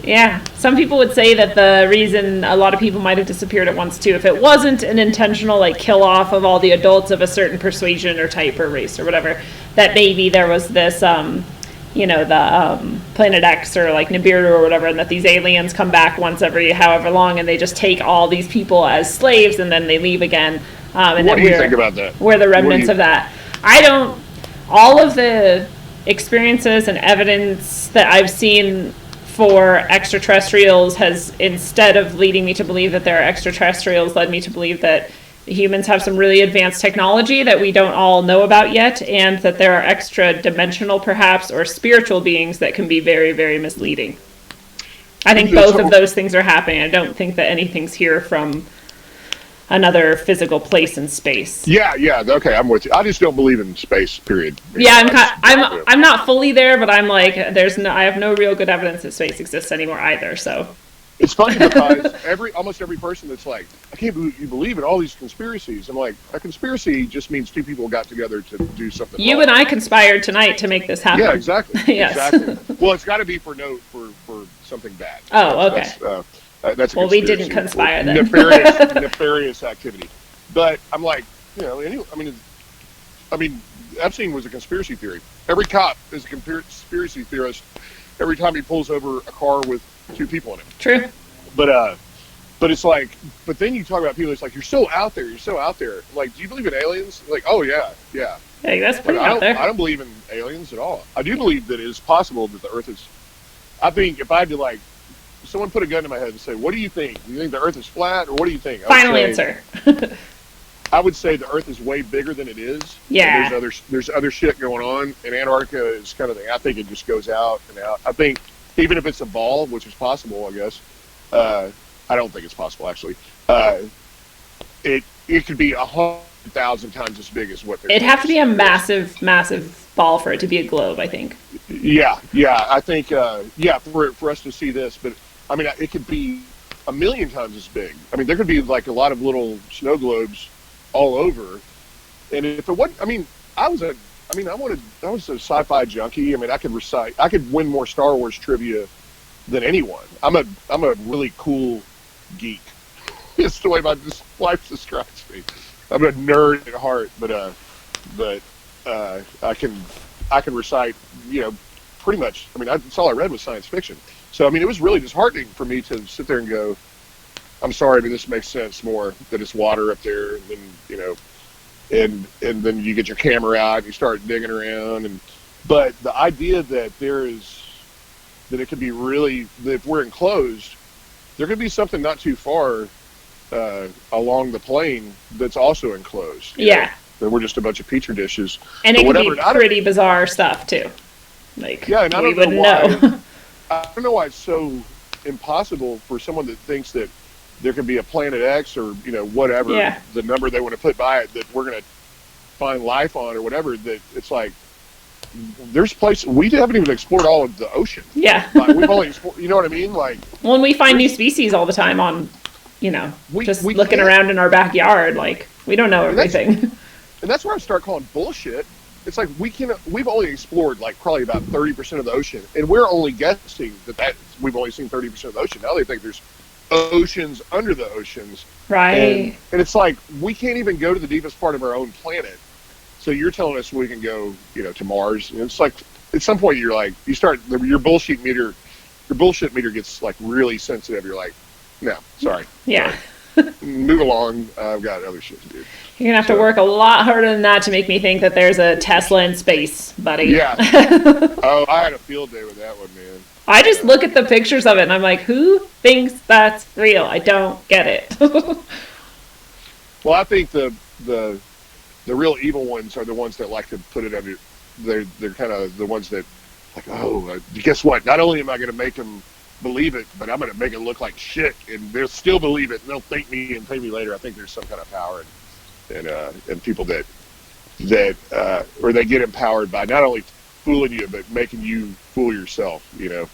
yeah, some people would say that the reason a lot of people might have disappeared at once too, if it wasn't an intentional like kill off of all the adults of a certain persuasion or type or race or whatever, that maybe there was this, Planet X or like Nibiru or whatever, and that these aliens come back once every however long, and they just take all these people as slaves and then they leave again. And what do you think about that? We're the remnants of that. All of the experiences and evidence that I've seen for extraterrestrials has, instead of leading me to believe that there are extraterrestrials, led me to believe that humans have some really advanced technology that we don't all know about yet, and that there are extra dimensional perhaps or spiritual beings that can be very, very misleading. I think both of those things are happening. I don't think that anything's here from another physical place in space. Yeah, okay, I'm with you. I just don't believe in space, period. Yeah, I'm not fully there, but I'm like, I have no real good evidence that space exists anymore either, so. It's funny because almost every person that's like, I can't believe you believe in all these conspiracies. I'm like, a conspiracy just means two people got together to do something You wrong. And I conspired tonight to make this happen. Yeah, exactly. Yes. Exactly. Well, it's got to be for something bad. Oh, okay. That's a well, we didn't conspire then. Nefarious activity. But I'm like, Epstein was a conspiracy theory. Every cop is a conspiracy theorist every time he pulls over a car with two people in it. True. But it's like, but then you talk about people, it's like, you're so out there. Like, do you believe in aliens? Like, oh, yeah. Hey, that's pretty out there. I don't believe in aliens at all. I do believe that it is possible that the Earth is, I think if I had to, like, someone put a gun to my head and say, what do you think? Do you think the Earth is flat, or what do you think? Final answer. I would say the Earth is way bigger than it is. Yeah. There's other shit going on, and Antarctica is kind of I think it just goes out and out. I think even if it's a ball, which is possible, I guess, I don't think it's possible, actually. It could be 100,000 times as big as what they're. It'd have to be a massive, massive ball for it to be a globe, I think. Yeah. I think, for us to see this, but I mean, it could be 1,000,000 times as big. I mean, there could be like a lot of little snow globes all over. And if it wasn't, I was a sci-fi junkie. I mean, I could win more Star Wars trivia than anyone. I'm a really cool geek. It's the way my wife describes me. I'm a nerd at heart, but I can recite, pretty much. I mean, that's all I read was science fiction. So, I mean, it was really disheartening for me to sit there and go, I'm sorry, but this makes sense more that it's water up there, and then, and then you get your camera out and you start digging around. But the idea that that it could be really, that if we're enclosed, there could be something not too far along the plane that's also enclosed. Yeah. That we're just a bunch of petri dishes. And it could be pretty bizarre stuff, too. Like, yeah, and I we don't wouldn't know. I don't know why it's so impossible for someone that thinks that there could be a Planet X or, whatever, the number they want to put by it, that we're going to find life on or whatever, that it's like, there's places, we haven't even explored all of the ocean. Yeah. Like, we've only explored, you know what I mean? Like, well, we find new species all the time on, just looking around in our backyard. Like, we don't know everything. And that's where I start calling bullshit. It's like we've only explored like probably about 30% of the ocean, and we're only guessing that we've only seen 30% of the ocean. Now they think there's oceans under the oceans. Right. And it's like, we can't even go to the deepest part of our own planet. So you're telling us we can go, to Mars. And it's like, at some point you're like, your bullshit meter gets like really sensitive. You're like, no, sorry. Yeah. Sorry. Move along. I've got other shit to do. You're going to have to work a lot harder than that to make me think that there's a Tesla in space, buddy. Yeah. Oh, I had a field day with that one, man. I just look at the pictures of it and I'm like, who thinks that's real? I don't get it. Well, I think the real evil ones are the ones that like to put it they're kind of the ones that like, oh, guess what? Not only am I going to make them believe it, but I'm going to make it look like shit, and they'll still believe it, and they'll thank me and pay me later. I think there's some kind of power in people that or they get empowered by not only fooling you, but making you fool yourself.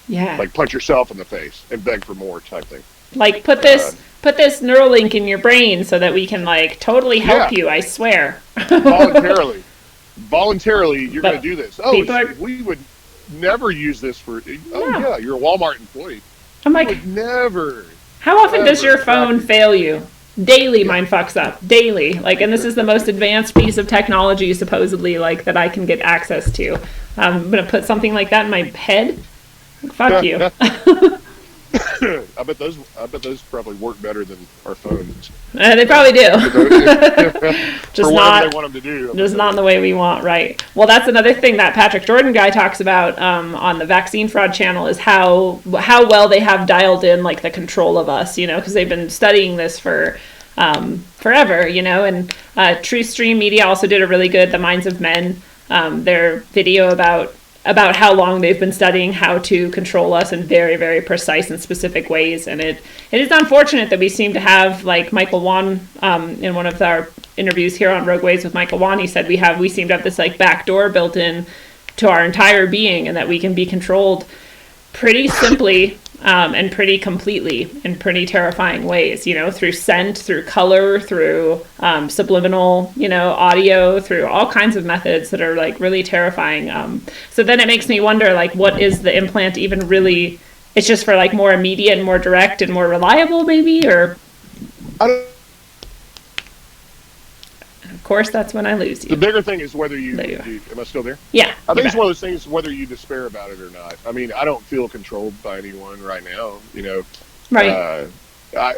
Yeah. Like punch yourself in the face and beg for more type thing. Like put this Neuralink in your brain so that we can like totally help you. I swear. Voluntarily, you're going to do this. Oh, we would never use this for. Oh no. Yeah, you're a Walmart employee. I'm like, never. How often does your phone fail you? Daily, mine fucks up. Daily. Like, and this is the most advanced piece of technology, supposedly, like, that I can get access to. I'm going to put something like that in my head? Fuck you. I bet those probably work better than our phones. They probably do. Just for not. They want them to do. Just not in the way we want, right? Well, that's another thing that Patrick Jordan guy talks about on the Vaccine Fraud channel is how well they have dialed in like the control of us, because they've been studying this for forever, and True Stream Media also did a really good The Minds of Men, their video about how long they've been studying how to control us in very, very precise and specific ways. And it is unfortunate that we seem to have, like Michael Wan, in one of our interviews here on Rogue Ways with Michael Wan, he said we seem to have this like back door built in to our entire being, and that we can be controlled pretty simply and pretty completely in pretty terrifying ways, through scent, through color, through subliminal, audio, through all kinds of methods that are like really terrifying. So then it makes me wonder, like, what is the implant even really? It's just for like more immediate and more direct and more reliable, maybe, or. Of course, that's when I lose you. The bigger thing is whether you am I still there? Yeah. I think it's one of those things, whether you despair about it or not. I mean, I don't feel controlled by anyone right now, Right.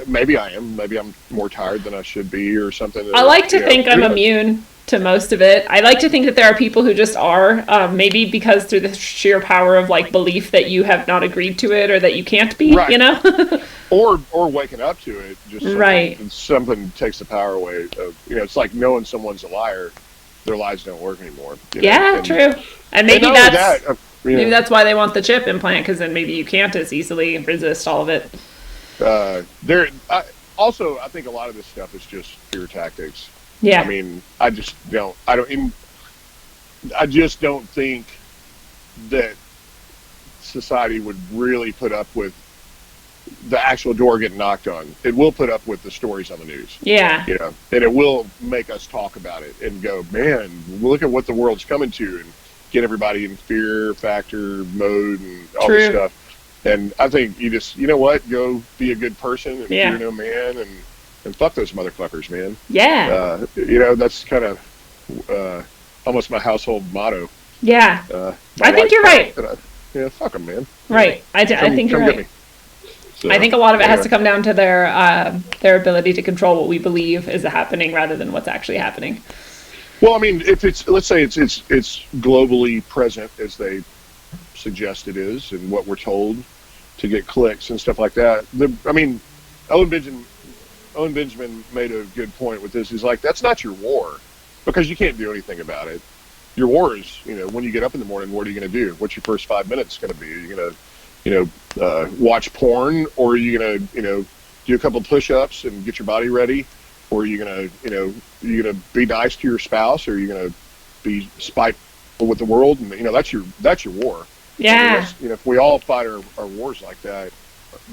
Maybe I am. Maybe I'm more tired than I should be or something. I like to think I'm immune to most of it. I like to think that there are people who just are, maybe because through the sheer power of like belief that you have not agreed to it or that you can't be, right. or waking up to it, just something takes the power away of, it's like knowing someone's a liar, their lies don't work anymore. Yeah, trry. And maybe maybe that's why they want the chip implant, because then maybe you can't as easily resist all of it. I think a lot of this stuff is just fear tactics. Yeah. I mean, I just don't think that society would really put up with the actual door getting knocked on. It will put up with the stories on the news. Yeah. And it will make us talk about it and go, man, look at what the world's coming to, and get everybody in fear factor mode and all this stuff. And I think you just, go be a good person and fear no man, and fuck those motherfuckers, man. Yeah. That's kind of almost my household motto. Yeah. I think you're right. Fuck them, man. Right. I think you're right. So, I think a lot of it has to come down to their ability to control what we believe is happening rather than what's actually happening. Well, I mean, if let's say it's globally present as they suggest it is, and what we're told to get clicks and stuff like that. Owen Benjamin made a good point with this. He's like, that's not your war, because you can't do anything about it. Your war is, when you get up in the morning, what are you going to do? What's your first 5 minutes going to be? Are you going to, watch porn, or are you going to, do a couple of push-ups and get your body ready? Or are you going to, be nice to your spouse? Or are you going to be spiteful with the world? And, that's your war. Yeah. If we all fight our wars like that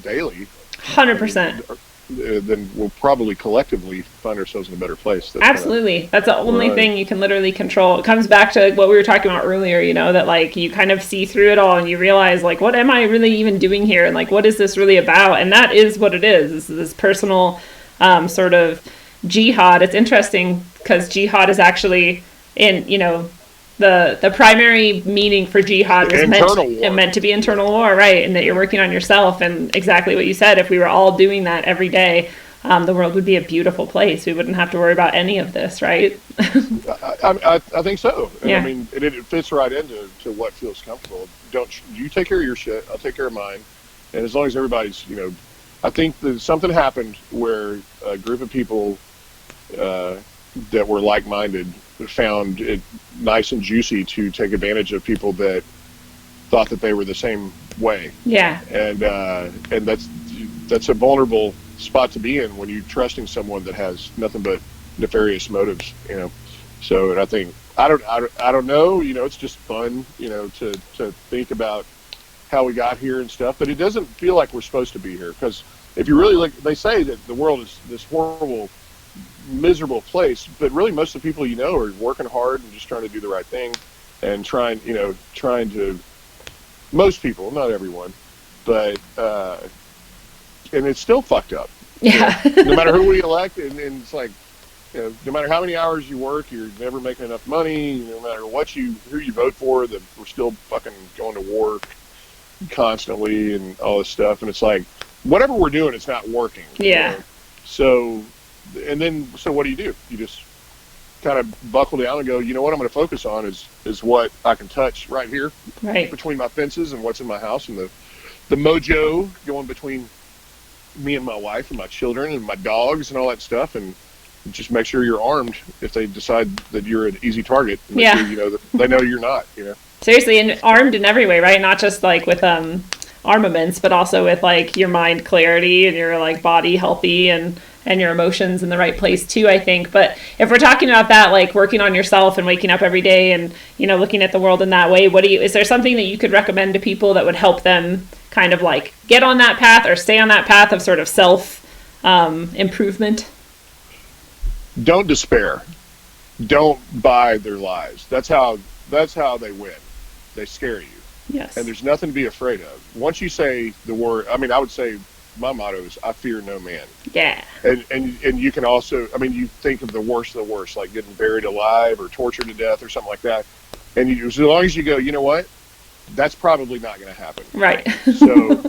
daily, 100%. Then we'll probably collectively find ourselves in a better place. Absolutely. That's the only thing you can literally control. It comes back to what we were talking about earlier, that like you kind of see through it all and you realize like, what am I really even doing here? And like, what is this really about? And that is what it is. This is this personal sort of jihad. It's interesting because jihad is actually in, the primary meaning for jihad is meant to be internal war, right? And that you're working on yourself. And exactly what you said, if we were all doing that every day, the world would be a beautiful place. We wouldn't have to worry about any of this, right? I think so. And yeah. I mean, it fits right into what feels comfortable. You take care of your shit, I'll take care of mine. And as long as everybody's, I think that something happened where a group of people that were like-minded found it nice and juicy to take advantage of people that thought that they were the same way. Yeah. And that's a vulnerable spot to be in when you're trusting someone that has nothing but nefarious motives, you know. So, and I think I don't know, you know, it's just fun, you know, to think about how we got here and stuff, but it doesn't feel like we're supposed to be here, because if you really look, they say that the world is this horrible, miserable place, but really most of the people you know are working hard and just trying to do the right thing and trying to, most people, not everyone, but and it's still fucked up. Yeah. You know? No matter who we elect, and it's like, you know, no matter how many hours you work, you're never making enough money. No matter who you vote for, that we're still fucking going to war constantly and all this stuff. And it's like, whatever we're doing, it's not working. Yeah. You know? So what do? You just kind of buckle down and go, you know what I'm going to focus on is what I can touch right here, right between my fences and what's in my house, and the mojo going between me and my wife and my children and my dogs and all that stuff, and just make sure you're armed if they decide that you're an easy target. Yeah. Sure, you know, that they know you're not, you know. Seriously, and armed in every way, right? Not just like with armaments, but also with like your mind clarity and your like body healthy and your emotions in the right place too, I think. But if we're talking about that, like working on yourself and waking up every day and, you know, looking at the world in that way, is there something that you could recommend to people that would help them kind of like get on that path or stay on that path of sort of self improvement? Don't despair. Don't buy their lies. That's how they win. They scare you. Yes. And there's nothing to be afraid of. Once you say the word, I mean, I would say my motto is, I fear no man. Yeah. And you can also, I mean, you think of the worst of the worst, like getting buried alive or tortured to death or something like that. And as long as you go, you know what? That's probably not going to happen. Right. So,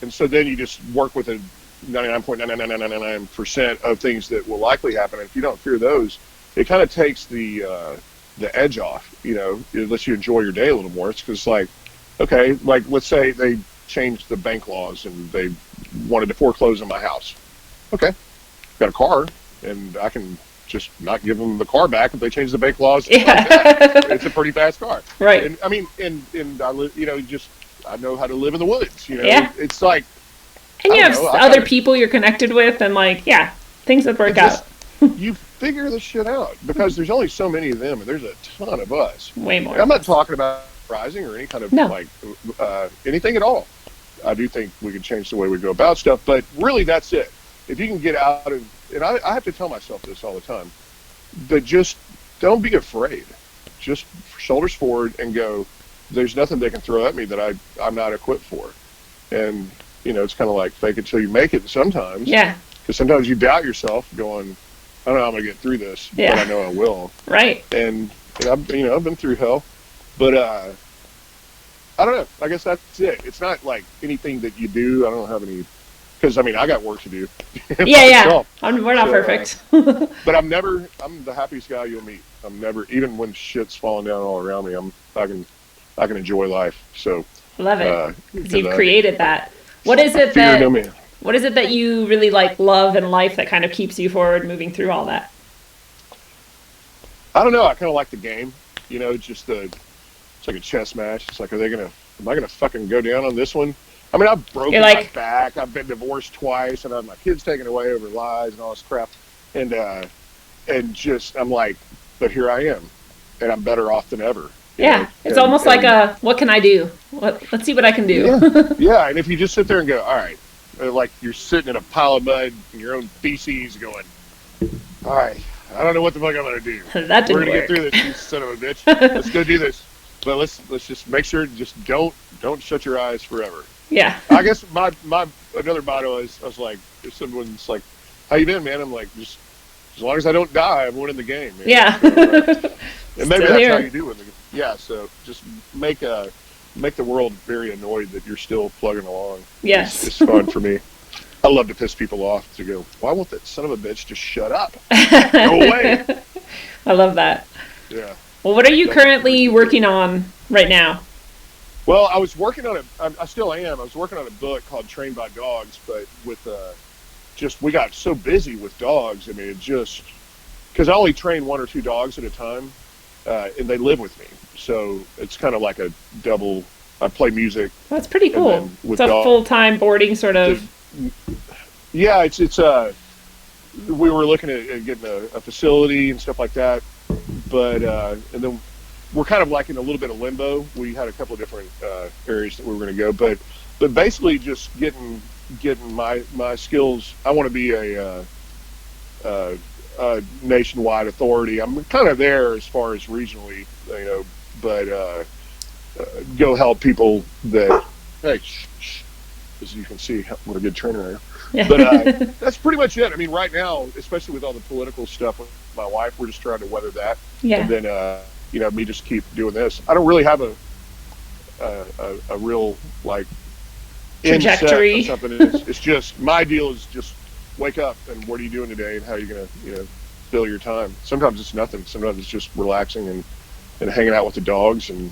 and so then you just work with a 99.99999% of things that will likely happen. And if you don't fear those, it kind of takes the edge off, you know. It lets you enjoy your day a little more. It's because, like, okay, like let's say they changed the bank laws and they wanted to foreclose on my house. Okay, got a car, and I can just not give them the car back if they change the bank laws. Yeah. It's a pretty fast car. Right. And I mean, and I you know, just I know how to live in the woods. You know, yeah. It's like, and you have other people you're connected with, and like, yeah, things that work out. You figure this shit out, because there's only so many of them, and there's a ton of us. Way more. I'm not talking about rising or any kind of like anything at all. I do think we could change the way we go about stuff, but really that's it. If you can get out of, and I have to tell myself this all the time, but just don't be afraid. Just shoulders forward and go, there's nothing they can throw at me that I'm not equipped for. And, you know, it's kind of like fake it till you make it sometimes. Yeah. Because sometimes you doubt yourself going, I don't know how I'm going to get through this, but I know I will. Right. And I've been through hell, but I don't know. I guess that's it. It's not like anything that you do. I don't have any, because I mean, I got work to do. Yeah. We're not perfect. But I'm the happiest guy you'll meet. I'm never, even when shit's falling down all around me, I can enjoy life. So love it. You've created that. What is it that you really like love in life that kind of keeps you forward moving through all that? I don't know. I kind of like the game. You know, just it's like a chess match. It's like, am I gonna fucking go down on this one? I mean, I've broken my back. I've been divorced twice, and I've my kids taken away over lies and all this crap. And just, I'm like, but here I am, and I'm better off than ever. Yeah, it's almost like what can I do? Let's see what I can do. Yeah, and if you just sit there and go, all right, like you're sitting in a pile of mud in your own feces going, all right, I don't know what the fuck I'm going to do. That didn't We're going to get through this, you son of a bitch. Let's go do this. But let's just make sure, just don't shut your eyes forever. Yeah. I guess my another motto is, I was like, if someone's like, how you been, man? I'm like, just as long as I don't die, I'm winning the game, man. Yeah. So, and maybe that's how you do it. Yeah, so just make the world very annoyed that you're still plugging along. Yes. It's fun for me. I love to piss people off, to go, why won't that son of a bitch just shut up? Go away. I love that. Yeah. Well, what are you currently working on right now? Well, I was working on I still am. I was working on a book called Trained by Dogs, but with we got so busy with dogs. I mean, because I only train 1 or 2 dogs at a time, and they live with me. So it's kind of like a double. I play music. That's pretty cool. It's a full-time boarding sort of. Yeah, it's we were looking at getting a facility and stuff like that, but and then we're kind of like in a little bit of limbo. We had a couple of different areas that we were going to go, but basically just getting my skills. I want to be a nationwide authority. I'm kind of there as far as regionally, but go help people that. Hey, as you can see, what a good trainer I am. Yeah. But that's pretty much it. I mean, right now, especially with all the political stuff with my wife, we're just trying to weather that. Yeah. And then, me just keep doing this. I don't really have a real like trajectory or something. It's just my deal is just wake up and what are you doing today and how are you gonna fill your time. Sometimes it's nothing. Sometimes it's just relaxing and hanging out with the dogs and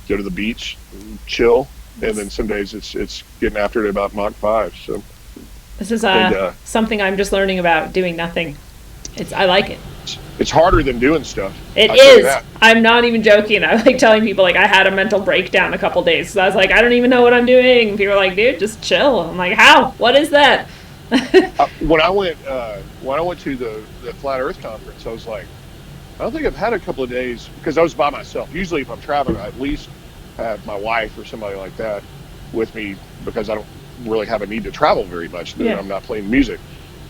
go to the beach and chill. And then some days it's getting after it about Mach 5. So this is something I'm just learning about, doing nothing. I like it. It's harder than doing stuff. It is. I'm not even joking. I like telling people like I had a mental breakdown a couple days. So I was like, I don't even know what I'm doing. And people are like, dude, just chill. I'm like, how? What is that? When I went to the Flat Earth conference, I was like, I don't think I've had a couple of days because I was by myself. Usually, if I'm traveling, I at least have my wife or somebody like that with me because I don't really have a need to travel very much. Then I'm not playing music.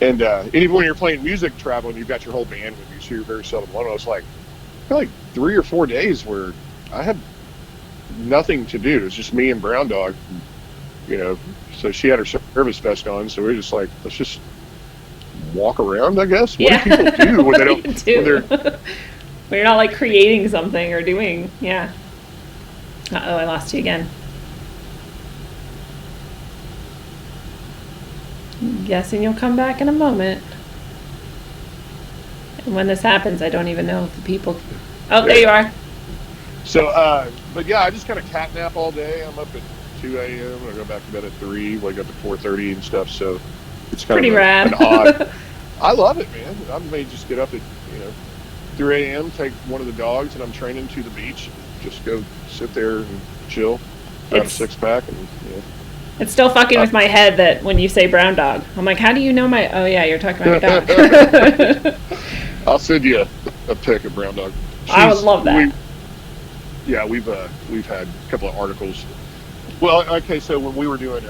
And even when you're playing music traveling, you've got your whole band with you, so you're very seldom alone. I was like, 3 or 4 days where I had nothing to do. It was just me and Brown Dog, So she had her service vest on, so we were just like, let's just walk around, I guess. What do people do when they don't? When you're not like creating something or doing, yeah. Uh-oh, I lost you again. I'm guessing you'll come back in a moment. And when this happens, I don't even know if the people... Oh, there you are. So, but yeah, I just kind of catnap all day. I'm up at 2 a.m. I go back to bed at 3, wake up at 4:30 and stuff. So it's kind pretty of rad. An odd... I love it, man. I may just get up at 3 a.m., take one of the dogs, and I'm training to the beach. Just go sit there and chill, grab a 6-pack, and It's still fucking with my head that when you say Brown Dog, I'm like, how do you know my? Oh yeah, you're talking about your dog. I'll send you a pic of Brown Dog. I would love that. We've had a couple of articles. Well, okay, so when we were doing,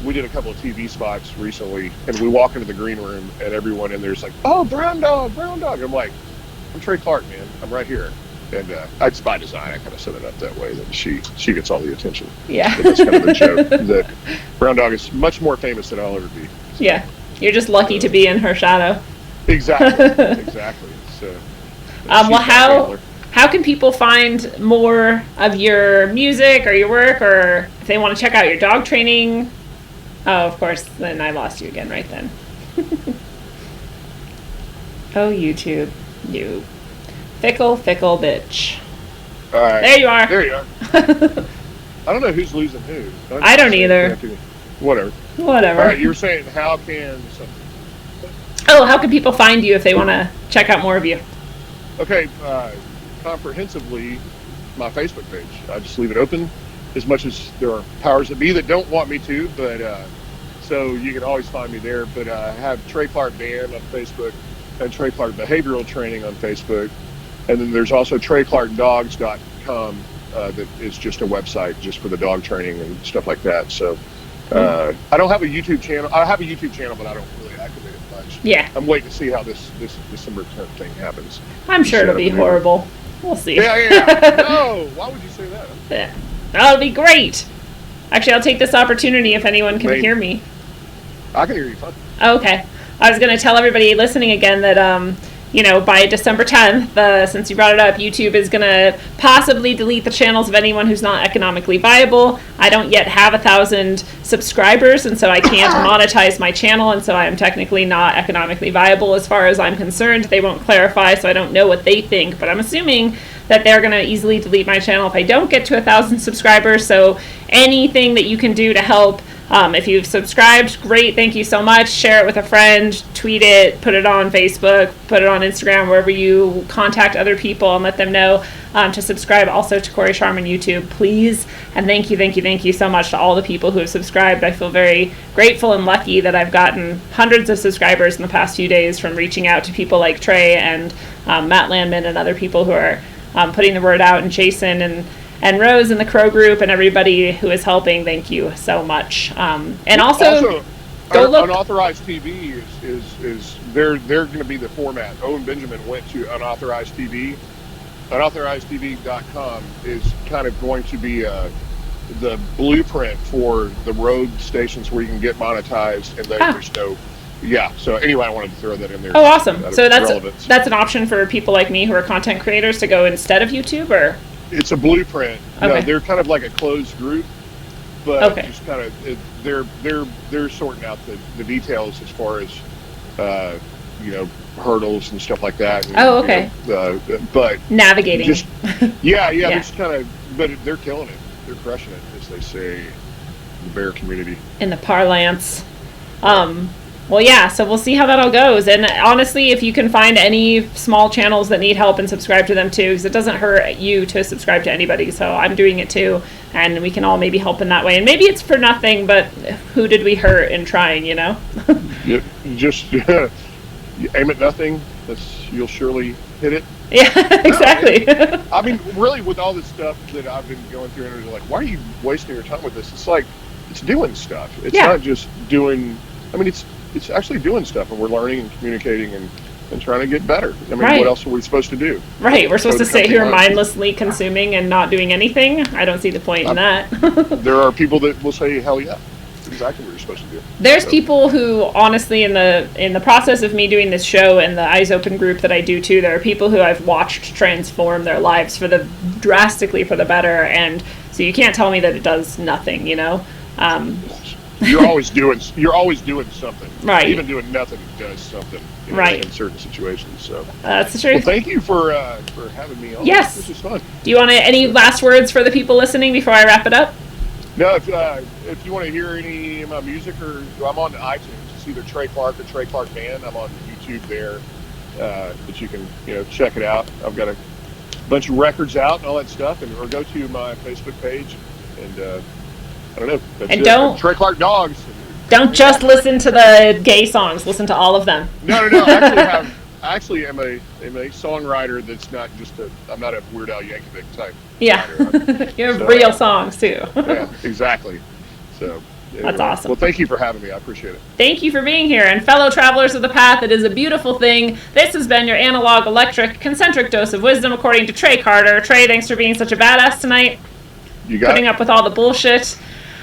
we did a couple of TV spots recently, and we walk into the green room, and everyone in there's like, oh, Brown Dog. I'm like, I'm Trey Clark, man. I'm right here. And it's by design. I kind of set it up that way that she gets all the attention. Yeah. But that's kind of the joke that Brown Dog is much more famous than I'll ever be. So, yeah. You're just lucky to be in her shadow. Exactly. So. Well, how can people find more of your music or your work, or if they want to check out your dog training? Oh, of course. Then I lost you again right then. Oh, YouTube. You. Fickle bitch. All right. There you are. I don't know who's losing who. I don't either. Whatever. All right, you were saying how can something. Oh, how can people find you if they want to check out more of you? Okay, comprehensively, my Facebook page. I just leave it open as much as there are powers that be that don't want me to, but so you can always find me there. But I have Trey Clark Band on Facebook and Trey Clark Behavioral Training on Facebook. And then there's also TreyClarkDogs.com that is just a website just for the dog training and stuff like that. So I don't have a YouTube channel. I have a YouTube channel, but I don't really activate it much. Yeah. I'm waiting to see how this December 10th thing happens. I'm sure it'll be horrible. We'll see. Yeah. No, why would you say that? Yeah. That'll be great. Actually, I'll take this opportunity if anyone can hear me. I can hear you fine. Okay. I was going to tell everybody listening again that, by December 10th, since you brought it up, YouTube is going to possibly delete the channels of anyone who's not economically viable. I don't yet have 1,000 subscribers, and so I can't monetize my channel, and so I am technically not economically viable as far as I'm concerned. They won't clarify, so I don't know what they think, but I'm assuming that they're going to easily delete my channel if I don't get to 1,000 subscribers. So anything that you can do to help. If you've subscribed, great, thank you so much. Share it with a friend, tweet it, put it on Facebook, put it on Instagram, wherever you contact other people, and let them know to subscribe also to Corey Sharman YouTube, please. And thank you so much to all the people who have subscribed. I feel very grateful and lucky that I've gotten hundreds of subscribers in the past few days from reaching out to people like Trey and Matt Landman and other people who are putting the word out, and Jason and Rose in the Crow group and everybody who is helping. Thank you so much. And also go look. Unauthorized TV is they're going to be the format. Owen Benjamin went to unauthorized TV. Unauthorizedtv.com is kind of going to be the blueprint for the road stations where you can get monetized, and there's no. Yeah. So anyway, I wanted to throw that in there. Oh, awesome. So that's an option for people like me who are content creators to go instead of YouTube, or. It's a blueprint. Okay. No, they're kind of like a closed group, but just kind of they're sorting out the details as far as hurdles and stuff like that. And, okay. But navigating. Just yeah. Just kind of, but they're killing it. They're crushing it, as they say, in the bear community. In the parlance. Well, yeah, so we'll see how that all goes. And honestly, if you can find any small channels that need help, and subscribe to them too, because it doesn't hurt you to subscribe to anybody. So I'm doing it too, and we can all maybe help in that way. And maybe it's for nothing, but who did we hurt in trying, You just aim at nothing. You'll surely hit it. Yeah, exactly. I mean, really, with all this stuff that I've been going through, and like, why are you wasting your time with this? It's like, it's doing stuff. It's not just doing. I mean, it's actually doing stuff, and we're learning and communicating and trying to get better. I mean, what else are we supposed to do? Right, we're supposed to sit here mindlessly consuming and not doing anything. I don't see the point in that. There are people that will say, hell yeah, that's exactly what you're supposed to do. There's people who, honestly, in the process of me doing this show and the Eyes Open group that I do too, there are people who I've watched transform their lives drastically for the better, and so you can't tell me that it does nothing, You're always doing something. Right. Even doing nothing does something. In certain situations. So that's the truth. Well, thank you for having me on. Yes. This was fun. Do you want any last words for the people listening before I wrap it up? No. If you want to hear any of my music, or I'm on iTunes. It's either Trey Clark or Trey Clark Band. I'm on YouTube there, that you can check it out. I've got a bunch of records out and all that stuff, or go to my Facebook page and. I don't know. And don't Trey Clark Dogs. Don't just listen to the gay songs. Listen to all of them. No. I actually am a songwriter that's not just I'm not a Weird Al Yankovic type. Yeah. You have real songs too. Yeah, exactly. So that's awesome. Well, thank you for having me. I appreciate it. Thank you for being here. And fellow travelers of the path, it is a beautiful thing. This has been your analog, electric, concentric dose of wisdom, according to Trey Carter. Trey, thanks for being such a badass tonight. You got putting up with all the bullshit.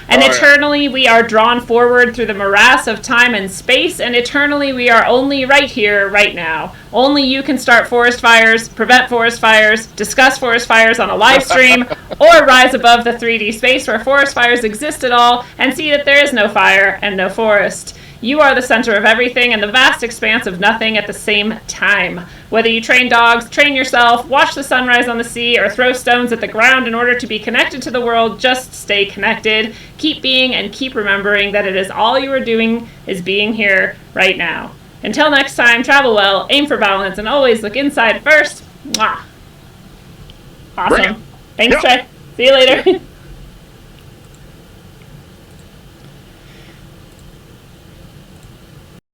And eternally we are drawn forward through the morass of time and space, and eternally we are only right here, right now. Only you can start forest fires, prevent forest fires, discuss forest fires on a live stream, or rise above the 3D space where forest fires exist at all, and see that there is no fire and no forest. You are the center of everything and the vast expanse of nothing at the same time. Whether you train dogs, train yourself, watch the sunrise on the sea, or throw stones at the ground in order to be connected to the world, just stay connected. Keep being and keep remembering that it is all you are doing is being here right now. Until next time, travel well, aim for balance, and always look inside first. Mwah. Awesome. Thanks, Trey. See you later.